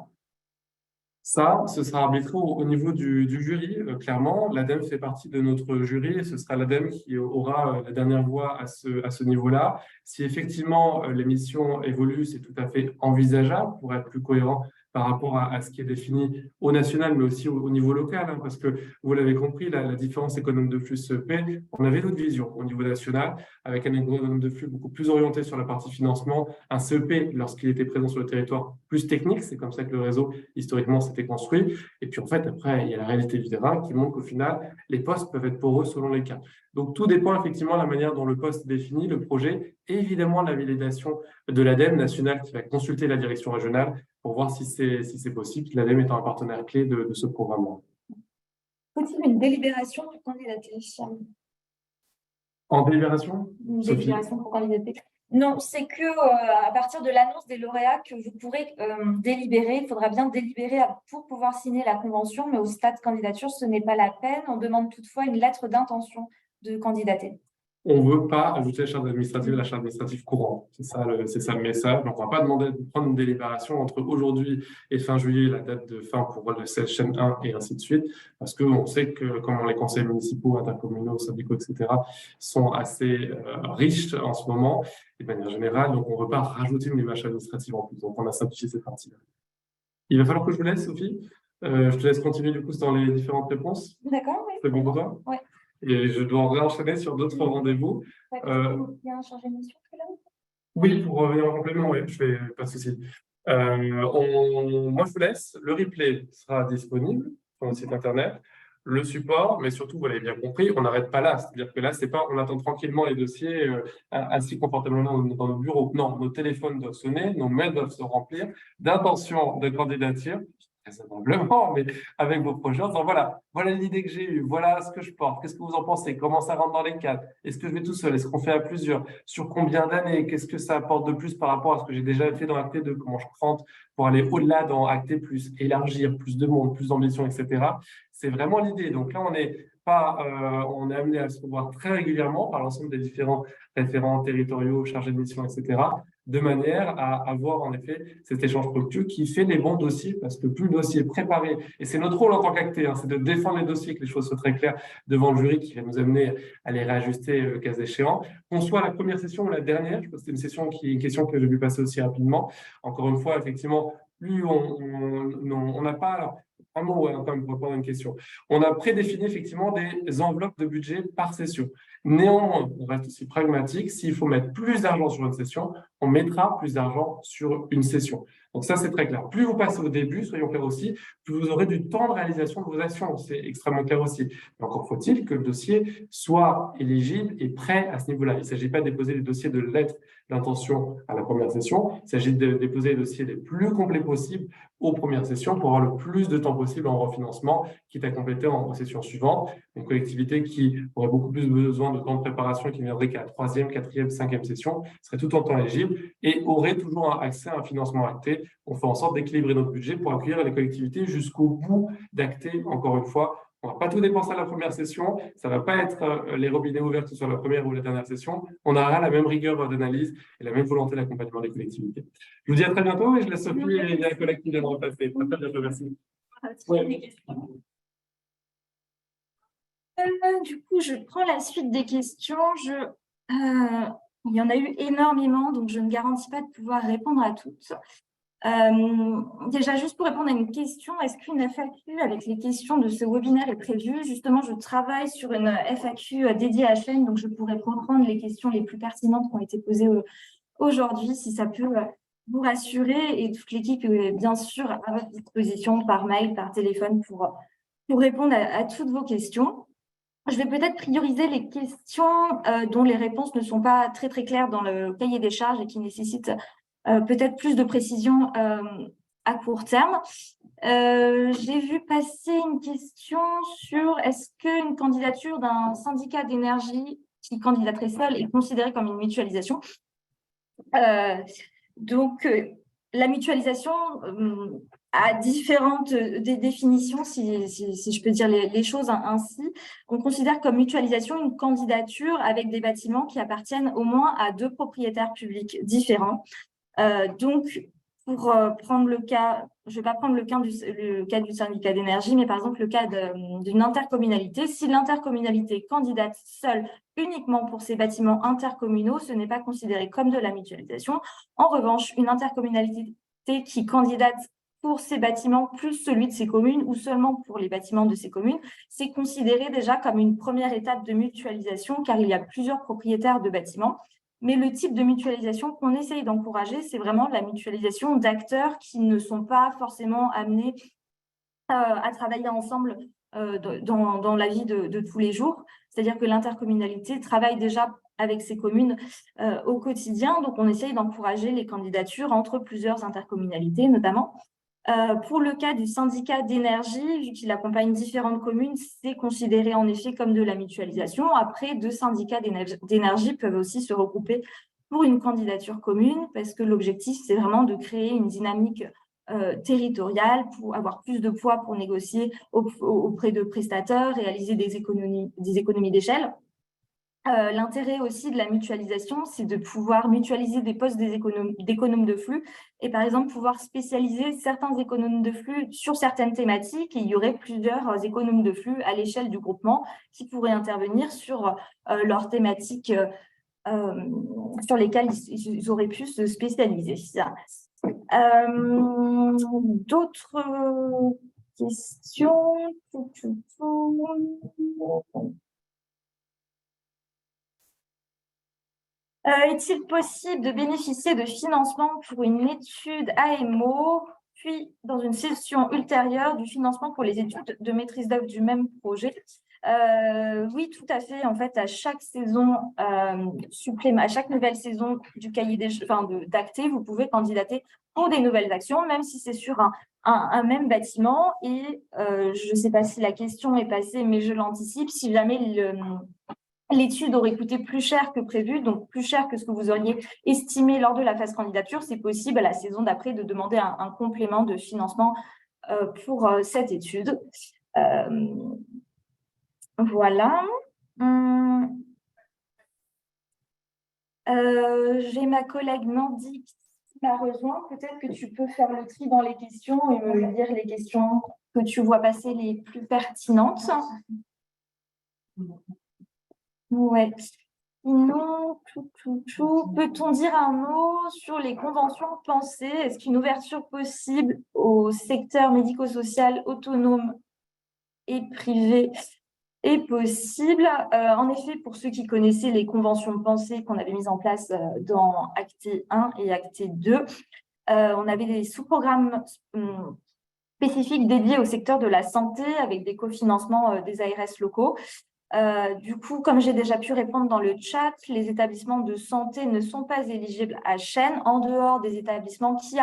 Ça, ce sera arbitré au niveau du jury, clairement. L'ADEME fait partie de notre jury et ce sera l'ADEME qui aura la dernière voix à ce niveau-là. Si effectivement les missions évoluent, c'est tout à fait envisageable pour être plus cohérent par rapport à ce qui est défini au national, mais aussi au niveau local, hein, parce que vous l'avez compris, la différence économe de flux CEP, on avait notre vision au niveau national, avec un économe de flux beaucoup plus orienté sur la partie financement, un CEP lorsqu'il était présent sur le territoire plus technique, c'est comme ça que le réseau historiquement s'était construit, et puis en fait après il y a la réalité du terrain qui montre qu'au final les postes peuvent être poreux selon les cas. Donc tout dépend effectivement de la manière dont le poste est défini, le projet, et évidemment la validation de l'ADEME nationale qui va consulter la direction régionale pour voir si c'est possible, l'ADEME étant un partenaire clé de ce programme-là. Faut-il une délibération pour candidater? En délibération, Une Sophie? délibération pour candidater? Non, c'est que à partir de l'annonce des lauréats que vous pourrez délibérer. Il faudra bien délibérer pour pouvoir signer la convention, mais au stade candidature, ce n'est pas la peine. On demande toutefois une lettre d'intention de candidater. On ne veut pas ajouter la charte administrative à la charte administrative courante. C'est ça le message. Donc, on ne va pas demander de prendre une délibération entre aujourd'hui et fin juillet, la date de fin pour le chaîne 1 et ainsi de suite, parce qu'on sait que comment les conseils municipaux, intercommunaux, syndicaux, etc., sont assez riches en ce moment, et de manière générale. Donc, on ne veut pas rajouter une démarche administrative en plus. Donc, on a simplifié cette partie-là. Il va falloir que je vous laisse, Sophie. Je te laisse continuer du coup dans les différentes réponses. D'accord, oui. C'est bon pour toi? Oui. Et je dois réenchaîner sur d'autres rendez-vous. Il y a un chargé de mission là? Oui, pour revenir en complément, oui, je fais pas de souci. Moi, je vous laisse. Le replay sera disponible sur notre site internet, le support, mais surtout, vous l'avez bien compris, on n'arrête pas là. C'est-à-dire que là, c'est pas, on attend tranquillement les dossiers assis confortablement dans nos bureaux. Non, nos téléphones doivent sonner, nos mails doivent se remplir d'intentions de candidature, raisonnablement, mais avec vos projets, en disant voilà l'idée que j'ai eue, voilà ce que je porte, qu'est-ce que vous en pensez, comment ça rentre dans les cadres, est-ce que je vais tout seul, est-ce qu'on fait à plusieurs, sur combien d'années, qu'est-ce que ça apporte de plus par rapport à ce que j'ai déjà fait dans Acté 2, comment je prends pour aller au-delà dans Acté plus, élargir, plus de monde, plus d'ambition, etc. C'est vraiment l'idée. Donc là, on est amené à se revoir très régulièrement par l'ensemble des différents référents territoriaux, chargés de mission, etc., de manière à avoir en effet cet échange fructueux qui fait les bons dossiers, parce que plus le dossier est préparé, et c'est notre rôle en tant qu'acté, c'est de défendre les dossiers, que les choses soient très claires devant le jury qui va nous amener à les réajuster le cas échéant. Qu'on soit la première session ou la dernière, je pense que c'est une question que j'ai vu passer aussi rapidement. Encore une fois, effectivement, plus on n'a pas... Alors, un mot, quand même, pour répondre à une question. On a prédéfini effectivement des enveloppes de budget par session. Néanmoins, on reste aussi pragmatique. S'il faut mettre plus d'argent sur une session, on mettra plus d'argent sur une session. Donc ça, c'est très clair. Plus vous passez au début, soyons clairs aussi, plus vous aurez du temps de réalisation de vos actions. C'est extrêmement clair aussi. Mais encore faut-il que le dossier soit éligible et prêt à ce niveau-là. Il ne s'agit pas de déposer les dossiers de lettres d'intention à la première session. Il s'agit de déposer les dossiers les plus complets possibles aux premières sessions pour avoir le plus de temps possible en refinancement, quitte à compléter aux sessions suivantes. Une collectivité qui aurait beaucoup plus besoin de temps de préparation et qui ne viendrait qu'à la 3e, 4e, 5e session serait tout en temps éligible et aurait toujours accès à un financement acté. On fait en sorte d'équilibrer notre budget pour accueillir les collectivités jusqu'au bout d'acté, encore une fois. On ne va pas tout dépenser à la première session, ça ne va pas être les robinets ouverts sur la première ou la dernière session. On aura la même rigueur d'analyse et la même volonté d'accompagnement des collectivités. Je vous dis à très bientôt et je laisse Sophie et les collègues qui viennent repasser. À très bientôt, merci. Ouais. Du coup, je prends la suite des questions. Il y en a eu énormément, donc je ne garantis pas de pouvoir répondre à toutes. Déjà, juste pour répondre à une question, est-ce qu'une FAQ avec les questions de ce webinaire est prévue? Justement, je travaille sur une FAQ dédiée à Chaîne, donc je pourrais reprendre les questions les plus pertinentes qui ont été posées aujourd'hui, si ça peut vous rassurer. Et toute l'équipe est bien sûr à votre disposition par mail, par téléphone pour répondre à toutes vos questions. Je vais peut-être prioriser les questions dont les réponses ne sont pas très claires dans le cahier des charges et qui nécessitent peut-être plus de précision à court terme. J'ai vu passer une question sur est-ce qu'une candidature d'un syndicat d'énergie qui candidaterait seul est considérée comme une mutualisation. La mutualisation a différentes définitions, si je peux dire les choses ainsi. On considère comme mutualisation une candidature avec des bâtiments qui appartiennent au moins à 2 propriétaires publics différents. Donc, pour prendre le cas, je ne vais pas prendre le cas du syndicat d'énergie, mais par exemple le cas d'une intercommunalité. Si l'intercommunalité candidate seule uniquement pour ces bâtiments intercommunaux, ce n'est pas considéré comme de la mutualisation. En revanche, une intercommunalité qui candidate pour ces bâtiments plus celui de ses communes ou seulement pour les bâtiments de ses communes, c'est considéré déjà comme une première étape de mutualisation car il y a plusieurs propriétaires de bâtiments. Mais le type de mutualisation qu'on essaye d'encourager, c'est vraiment la mutualisation d'acteurs qui ne sont pas forcément amenés à travailler ensemble dans la vie de tous les jours. C'est-à-dire que l'intercommunalité travaille déjà avec ses communes au quotidien. Donc, on essaye d'encourager les candidatures entre plusieurs intercommunalités, notamment. Pour le cas du syndicat d'énergie, vu qu'il accompagne différentes communes, c'est considéré en effet comme de la mutualisation. Après, 2 syndicats d'énergie peuvent aussi se regrouper pour une candidature commune parce que l'objectif, c'est vraiment de créer une dynamique territoriale pour avoir plus de poids pour négocier auprès de prestataires, réaliser des économies d'échelle. L'intérêt aussi de la mutualisation, c'est de pouvoir mutualiser des postes d'économes de flux et par exemple pouvoir spécialiser certains économes de flux sur certaines thématiques et il y aurait plusieurs économes de flux à l'échelle du groupement qui pourraient intervenir sur leurs thématiques sur lesquelles ils auraient pu se spécialiser. D'autres questions? Est-il possible de bénéficier de financement pour une étude AMO, puis dans une session ultérieure du financement pour les études de maîtrise d'œuvre du même projet? Oui, tout à fait. En fait, à chaque saison à chaque nouvelle saison du cahier d'ACTE, vous pouvez candidater pour des nouvelles actions, même si c'est sur un même bâtiment. Et je ne sais pas si la question est passée, mais je l'anticipe. Si jamais l'étude aurait coûté plus cher que prévu, donc plus cher que ce que vous auriez estimé lors de la phase candidature, c'est possible à la saison d'après de demander un complément de financement pour cette étude. Voilà. J'ai ma collègue Nandi qui m'a rejoint. Peut-être que tu peux faire le tri dans les questions et me dire les questions que tu vois passer les plus pertinentes. Ouais. Sinon, peut-on dire un mot sur les conventions pensées? Est-ce qu'une ouverture possible au secteur médico-social autonome et privé est possible? En effet, pour ceux qui connaissaient les conventions pensées qu'on avait mises en place dans Acte 1 et Acte 2, on avait des sous-programmes spécifiques dédiés au secteur de la santé avec des cofinancements des ARS locaux. Du coup, comme j'ai déjà pu répondre dans le chat, les établissements de santé ne sont pas éligibles à Chaîne en dehors des établissements qui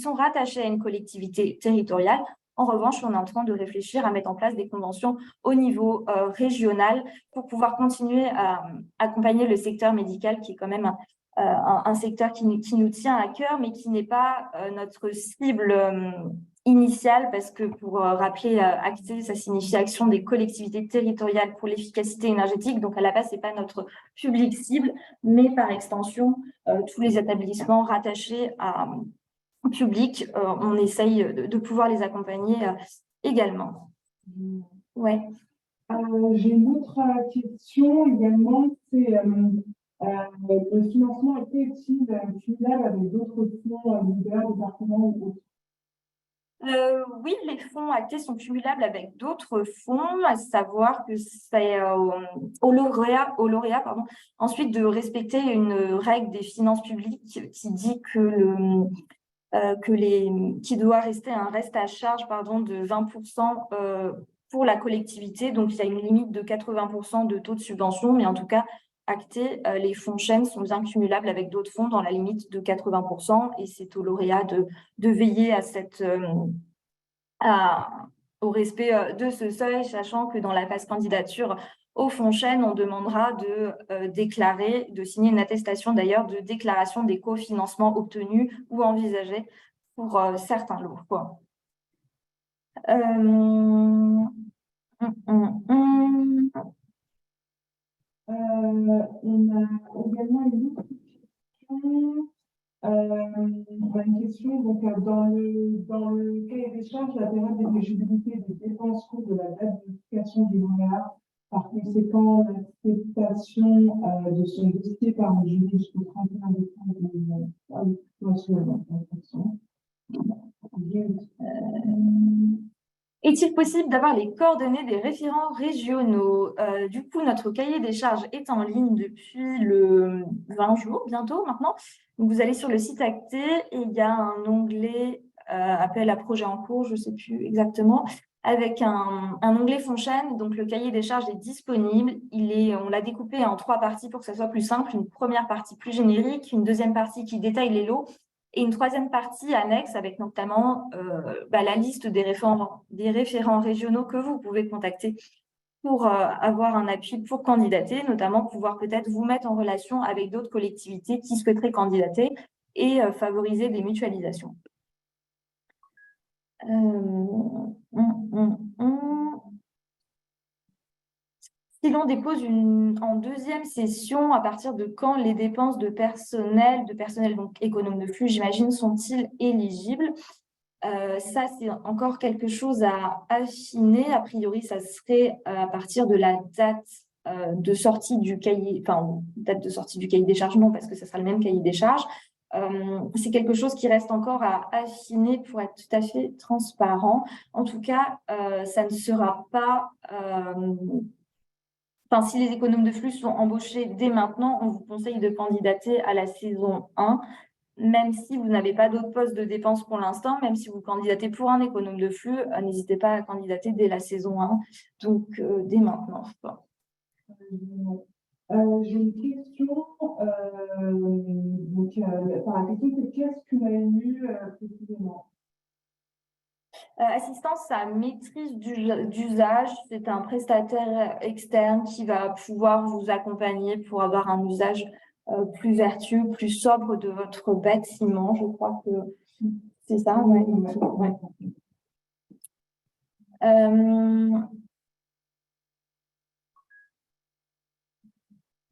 sont rattachés à une collectivité territoriale. En revanche, on est en train de réfléchir à mettre en place des conventions au niveau régional pour pouvoir continuer à accompagner le secteur médical qui est quand même un secteur qui nous tient à cœur, mais qui n'est pas notre cible initiale, parce que pour rappeler, ACTE, ça signifie Action des collectivités territoriales pour l'efficacité énergétique. Donc, à la base, ce n'est pas notre public cible, mais par extension, tous les établissements rattachés au public, on essaye de pouvoir les accompagner également. Ouais. J'ai une autre question également, c'est Le financement était-il cumulable avec d'autres fonds libéraux, départements ou autres? Oui, les fonds actés sont cumulables avec d'autres fonds, à savoir que c'est au lauréat, pardon, ensuite de respecter une règle des finances publiques qui dit qui doit rester un reste à charge de 20% pour la collectivité. Donc, il y a une limite de 80% de taux de subvention, mais en tout cas, acté, les fonds chaînes sont bien cumulables avec d'autres fonds dans la limite de 80%, et c'est au lauréat de veiller à au respect de ce seuil, sachant que dans la phase candidature au fonds chaîne, on demandera de signer une attestation d'ailleurs de déclaration des cofinancements obtenus ou envisagés pour certains lots. On a également une autre question. Une question, donc, dans le cahier des charges, la période d'éligibilité des dépenses court de la date de publication du lauréat, par conséquent, l'acceptation de son dossier par le jury jusqu'au 31 décembre 2020. Est-il possible d'avoir les coordonnées des référents régionaux? Du coup, notre cahier des charges est en ligne depuis le 20 jours, bientôt maintenant. Donc, vous allez sur le site acté et il y a un onglet appel à projet en cours, je ne sais plus exactement, avec un onglet fonds chaîne. Donc, le cahier des charges est disponible. On l'a découpé en 3 parties pour que ça soit plus simple. Une première partie plus générique, une deuxième partie qui détaille les lots, et une troisième partie annexe avec notamment la liste des référents régionaux que vous pouvez contacter pour avoir un appui pour candidater, notamment pouvoir peut-être vous mettre en relation avec d'autres collectivités qui souhaiteraient candidater et favoriser des mutualisations. Si l'on dépose en deuxième session, à partir de quand les dépenses de personnel donc économe de flux, j'imagine, sont-ils éligibles? Ça, c'est encore quelque chose à affiner. A priori, ça serait à partir de la date de sortie du cahier, date de sortie du cahier des charges, non, parce que ça sera le même cahier des charges. C'est quelque chose qui reste encore à affiner pour être tout à fait transparent. En tout cas, ça ne sera pas... si les économes de flux sont embauchés dès maintenant, on vous conseille de candidater à la saison 1, même si vous n'avez pas d'autres postes de dépenses pour l'instant, même si vous candidatez pour un économe de flux, n'hésitez pas à candidater dès la saison 1, donc dès maintenant. J'ai une question. La question, c'est qu'est-ce que l'AMU précisément? Assistance à maîtrise d'usage, c'est un prestataire externe qui va pouvoir vous accompagner pour avoir un usage plus vertueux, plus sobre de votre bâtiment. Je crois que c'est ça. Ouais.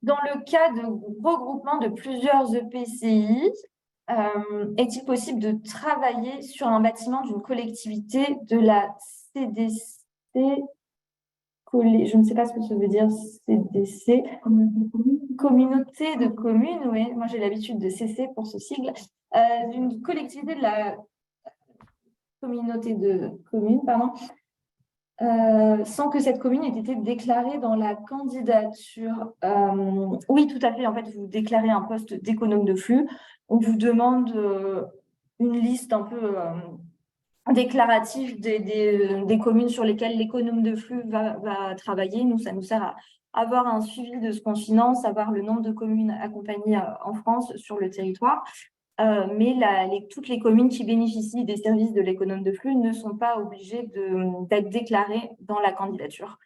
Dans le cas de regroupement de plusieurs EPCI, est-il possible de travailler sur un bâtiment d'une collectivité de la CDC, je ne sais pas ce que ça veut dire, CDC, communauté de communes, oui, moi j'ai l'habitude de CC pour ce sigle, d'une collectivité de la communauté de communes, sans que cette commune ait été déclarée dans la candidature. Oui, tout à fait. En fait, vous déclarez un poste d'économe de flux. On vous demande une liste un peu déclarative des communes sur lesquelles l'économe de flux va travailler. Nous, ça nous sert à avoir un suivi de ce qu'on finance, savoir le nombre de communes accompagnées en France sur le territoire. Mais toutes les communes qui bénéficient des services de l'économe de flux ne sont pas obligées d'être déclarées dans la candidature.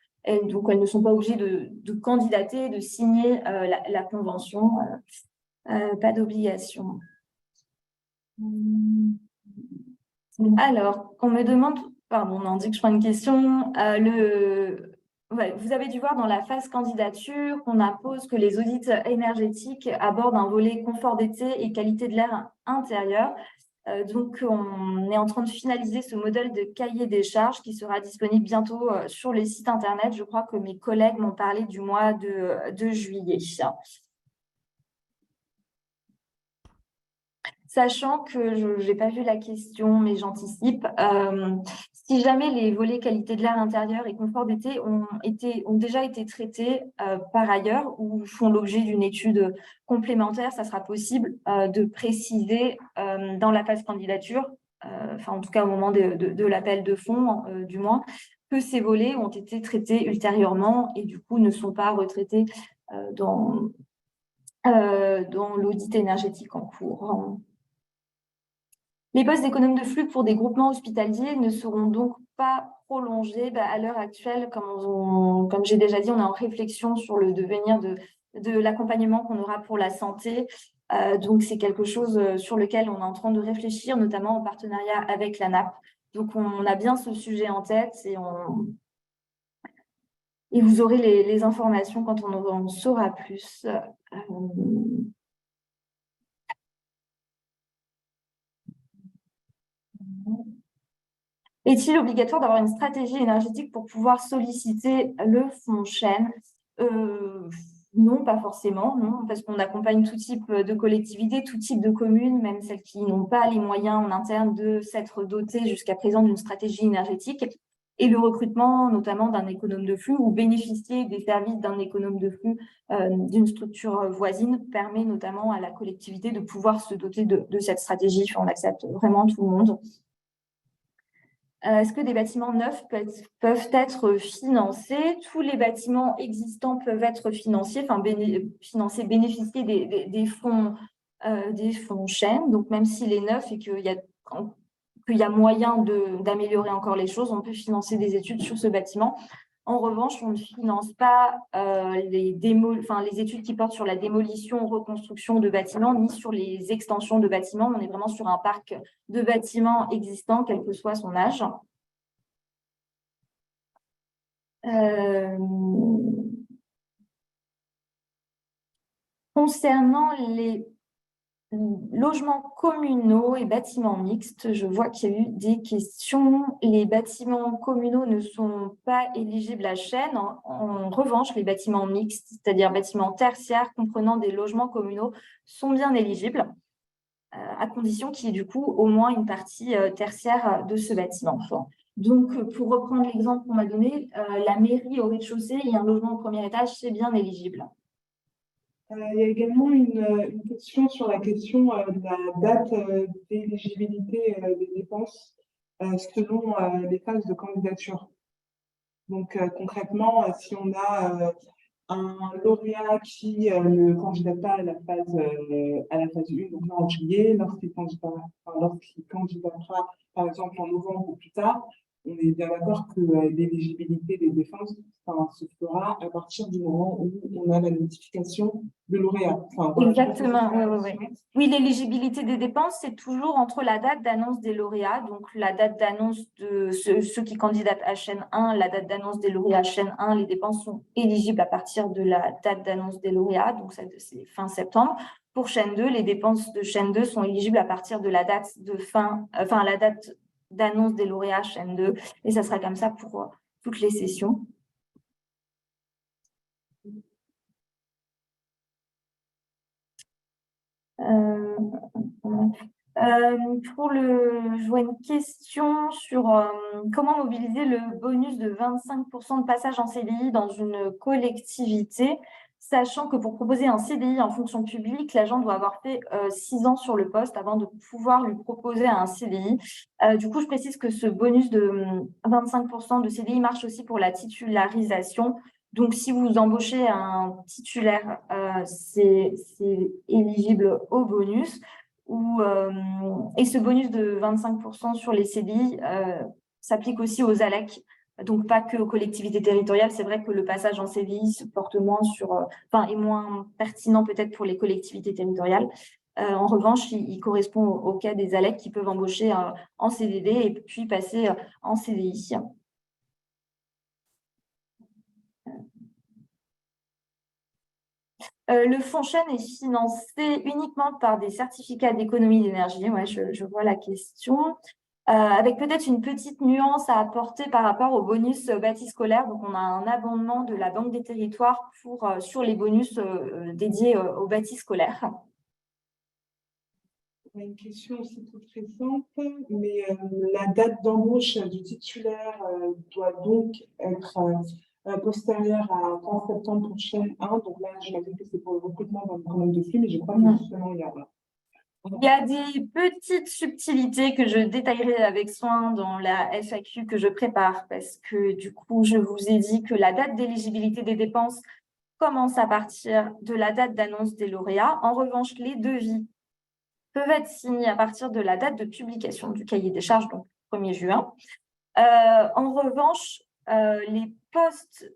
Donc, elles ne sont pas obligées de candidater, de signer la convention. Pas d'obligation. Alors, on me demande, pardon, on dit que je prends une question. Vous avez dû voir dans la phase candidature qu'on impose que les audits énergétiques abordent un volet confort d'été et qualité de l'air intérieur. Donc, on est en train de finaliser ce modèle de cahier des charges qui sera disponible bientôt sur les sites internet. Je crois que mes collègues m'ont parlé du mois de juillet. Sachant que je n'ai pas vu la question, mais j'anticipe. Si jamais les volets qualité de l'air intérieur et confort d'été ont déjà été traités par ailleurs ou font l'objet d'une étude complémentaire, ça sera possible de préciser dans la phase candidature, enfin en tout cas au moment de l'appel de fonds, du moins, que ces volets ont été traités ultérieurement et du coup ne sont pas retraités dans l'audit énergétique en cours. Les postes d'économe de flux pour des groupements hospitaliers ne seront donc pas prolongés. À l'heure actuelle, comme j'ai déjà dit, on est en réflexion sur le devenir de l'accompagnement qu'on aura pour la santé. Donc, c'est quelque chose sur lequel on est en train de réfléchir, notamment en partenariat avec l'ANAP. Donc, on a bien ce sujet en tête et vous aurez les informations quand on en saura plus. Est-il obligatoire d'avoir une stratégie énergétique pour pouvoir solliciter le fonds Chêne? Non, pas forcément, non, parce qu'on accompagne tout type de collectivités, tout type de communes, même celles qui n'ont pas les moyens en interne de s'être dotées jusqu'à présent d'une stratégie énergétique. Et le recrutement, notamment d'un économe de flux ou bénéficier des services d'un économe de flux d'une structure voisine permet notamment à la collectivité de pouvoir se doter de cette stratégie. On accepte vraiment tout le monde. Est-ce que des bâtiments neufs peuvent être financés? Tous les bâtiments existants peuvent être financés, bénéficier des fonds Chêne. Donc, même s'il est neuf et qu'il y a moyen d'améliorer encore les choses, on peut financer des études sur ce bâtiment. En revanche, on ne finance pas les études qui portent sur la démolition, reconstruction de bâtiments, ni sur les extensions de bâtiments. On est vraiment sur un parc de bâtiments existants, quel que soit son âge. Concernant les logements communaux et bâtiments mixtes, je vois qu'il y a eu des questions. Les bâtiments communaux ne sont pas éligibles à Chêne. En revanche, les bâtiments mixtes, c'est-à-dire bâtiments tertiaires comprenant des logements communaux, sont bien éligibles, à condition qu'il y ait du coup au moins une partie tertiaire de ce bâtiment. Donc, pour reprendre l'exemple qu'on m'a donné, la mairie au rez-de-chaussée et un logement au premier étage, c'est bien éligible. Il y a également une question sur la question de la date d'éligibilité des dépenses selon les phases de candidature. Donc, concrètement, si on a un lauréat qui ne candidate pas à la phase 1, donc là en juillet, lorsqu'il candidatera, par exemple, en novembre ou plus tard, on est bien d'accord que l'éligibilité des dépenses se fera à partir du moment où on a la notification de lauréat. Exactement, oui. Oui, l'éligibilité des dépenses, c'est toujours entre la date d'annonce des lauréats, donc la date d'annonce de ceux qui candidatent à chaîne 1, la date d'annonce des lauréats à chaîne 1, les dépenses sont éligibles à partir de la date d'annonce des lauréats, donc c'est fin septembre. Pour chaîne 2, les dépenses de chaîne 2 sont éligibles à partir de la date la date d'annonce des lauréats chaîne 2, et ça sera comme ça pour toutes les sessions. Je vois une question sur comment mobiliser le bonus de 25% de passage en CDI dans une collectivité, sachant que pour proposer un CDI en fonction publique, l'agent doit avoir fait 6 ans sur le poste avant de pouvoir lui proposer un CDI. Du coup, je précise que ce bonus de 25% de CDI marche aussi pour la titularisation. Donc, si vous embauchez un titulaire, c'est éligible au bonus. Et ce bonus de 25% sur les CDI s'applique aussi aux ALEC, donc pas que aux collectivités territoriales. C'est vrai que le passage en CDI se porte moins est moins pertinent peut-être pour les collectivités territoriales. En revanche, il correspond au cas des ALEC qui peuvent embaucher en CDD et puis passer en CDI. Le fonds Chêne est financé uniquement par des certificats d'économie d'énergie. Ouais, je vois la question. Avec peut-être une petite nuance à apporter par rapport au bonus bâti scolaire. Donc, on a un abondement de la Banque des territoires sur les bonus dédiés au bâti scolaire. Une question aussi très simple, mais la date d'embauche du titulaire doit donc être postérieure à 15 septembre prochain 1. Donc là, j'imagine que c'est pour le recrutement dans le commande de flux, mais je crois que justement, il y a Il y a des petites subtilités que je détaillerai avec soin dans la FAQ que je prépare parce que du coup, je vous ai dit que la date d'éligibilité des dépenses commence à partir de la date d'annonce des lauréats. En revanche, les devis peuvent être signés à partir de la date de publication du cahier des charges, donc 1er juin. En revanche, les postes,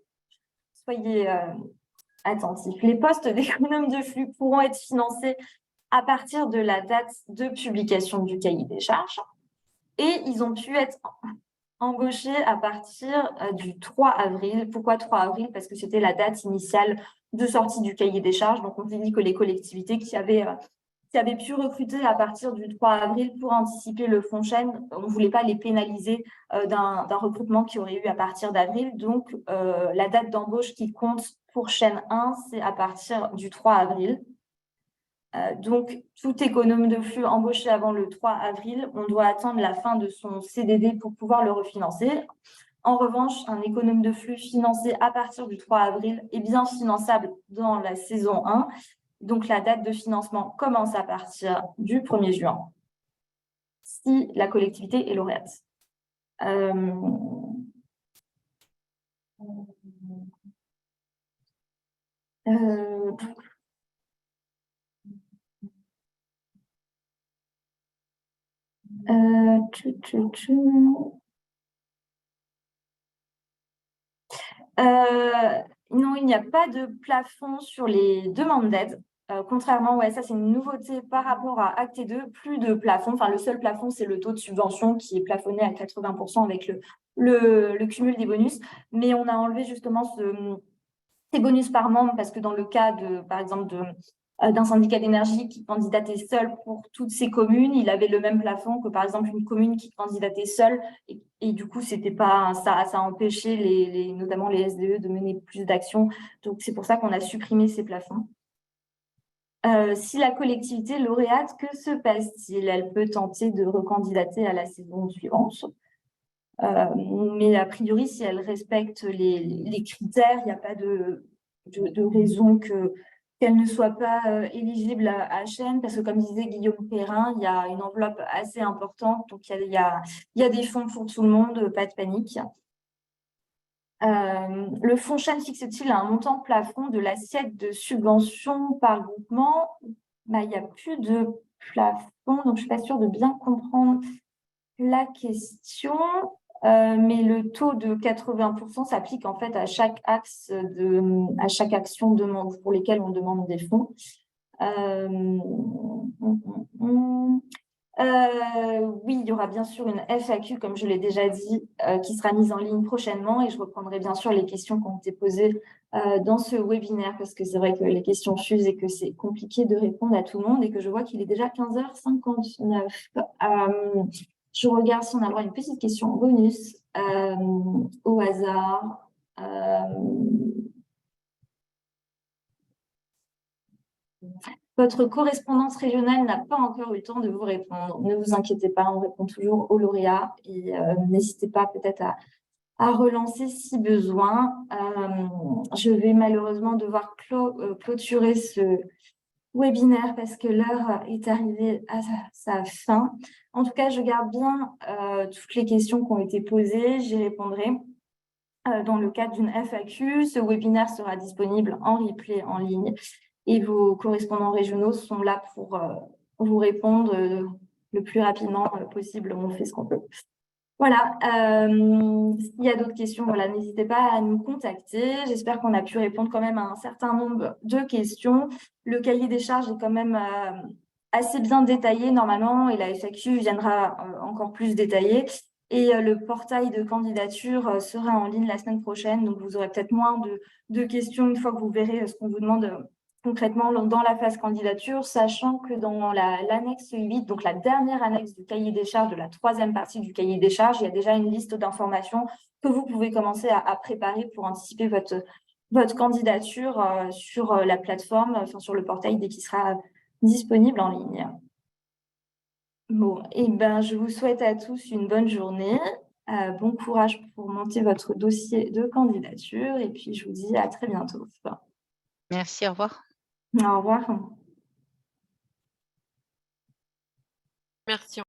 soyez attentifs, les postes d'économes de flux pourront être financés à partir de la date de publication du cahier des charges et ils ont pu être embauchés à partir du 3 avril. Pourquoi 3 avril? Parce que c'était la date initiale de sortie du cahier des charges. Donc, on s'est dit que les collectivités qui avaient pu recruter à partir du 3 avril pour anticiper le FONCHEN, on ne voulait pas les pénaliser d'un recrutement qui aurait eu à partir d'avril. Donc, la date d'embauche qui compte pour chaîne 1, c'est à partir du 3 avril. Donc, tout économe de flux embauché avant le 3 avril, on doit attendre la fin de son CDD pour pouvoir le refinancer. En revanche, un économe de flux financé à partir du 3 avril est bien finançable dans la saison 1. Donc, la date de financement commence à partir du 1er juin si la collectivité est lauréate. Non, il n'y a pas de plafond sur les demandes d'aide. Contrairement, ça c'est une nouveauté par rapport à Acte 2, plus de plafond. Enfin, le seul plafond, c'est le taux de subvention qui est plafonné à 80% avec le cumul des bonus. Mais on a enlevé justement ces bonus par membre parce que dans le cas par exemple, d'un syndicat d'énergie qui candidatait seul pour toutes ses communes, il avait le même plafond que par exemple une commune qui candidatait seule et du coup c'était pas ça a empêché notamment les SDE de mener plus d'actions. Donc c'est pour ça qu'on a supprimé ces plafonds. Si la collectivité est lauréate, que se passe-t-il? Elle peut tenter de recandidater à la saison suivante. Mais a priori, si elle respecte les critères, il n'y a pas de raison qu'elle ne soit pas éligible à Chênes, parce que comme disait Guillaume Perrin, il y a une enveloppe assez importante, donc il y a des fonds pour tout le monde, pas de panique. Le fonds Chênes fixe-t-il un montant plafond de l'assiette de subvention par groupement? Il n'y a plus de plafond, donc je ne suis pas sûre de bien comprendre la question. Mais le taux de 80% s'applique en fait à chaque axe à chaque action demande pour lesquelles on demande des fonds. Oui, il y aura bien sûr une FAQ, comme je l'ai déjà dit, qui sera mise en ligne prochainement et je reprendrai bien sûr les questions qui ont été posées dans ce webinaire parce que c'est vrai que les questions fusent et que c'est compliqué de répondre à tout le monde et que je vois qu'il est déjà 15h59. Je regarde si on a le droit à une petite question bonus au hasard. Votre correspondance régionale n'a pas encore eu le temps de vous répondre. Ne vous inquiétez pas, on répond toujours aux lauréats et n'hésitez pas peut-être à relancer si besoin. Je vais malheureusement devoir clôturer ce webinaire parce que l'heure est arrivée à sa fin. En tout cas, je garde bien toutes les questions qui ont été posées. J'y répondrai dans le cadre d'une FAQ. Ce webinaire sera disponible en replay en ligne et vos correspondants régionaux sont là pour vous répondre le plus rapidement possible. On fait ce qu'on peut. Voilà, s'il y a d'autres questions, n'hésitez pas à nous contacter. J'espère qu'on a pu répondre quand même à un certain nombre de questions. Le cahier des charges est quand même assez bien détaillé normalement et la FAQ viendra encore plus détaillée. Et le portail de candidature sera en ligne la semaine prochaine, donc vous aurez peut-être moins de questions une fois que vous verrez ce qu'on vous demande concrètement dans la phase candidature, sachant que dans l'annexe 8, donc la dernière annexe du cahier des charges, de la 3e partie du cahier des charges, il y a déjà une liste d'informations que vous pouvez commencer à préparer pour anticiper votre candidature sur la plateforme, sur le portail dès qu'il sera disponible en ligne. Bon, et ben, je vous souhaite à tous une bonne journée. Bon courage pour monter votre dossier de candidature et puis je vous dis à très bientôt. Merci, au revoir. Au revoir. Merci.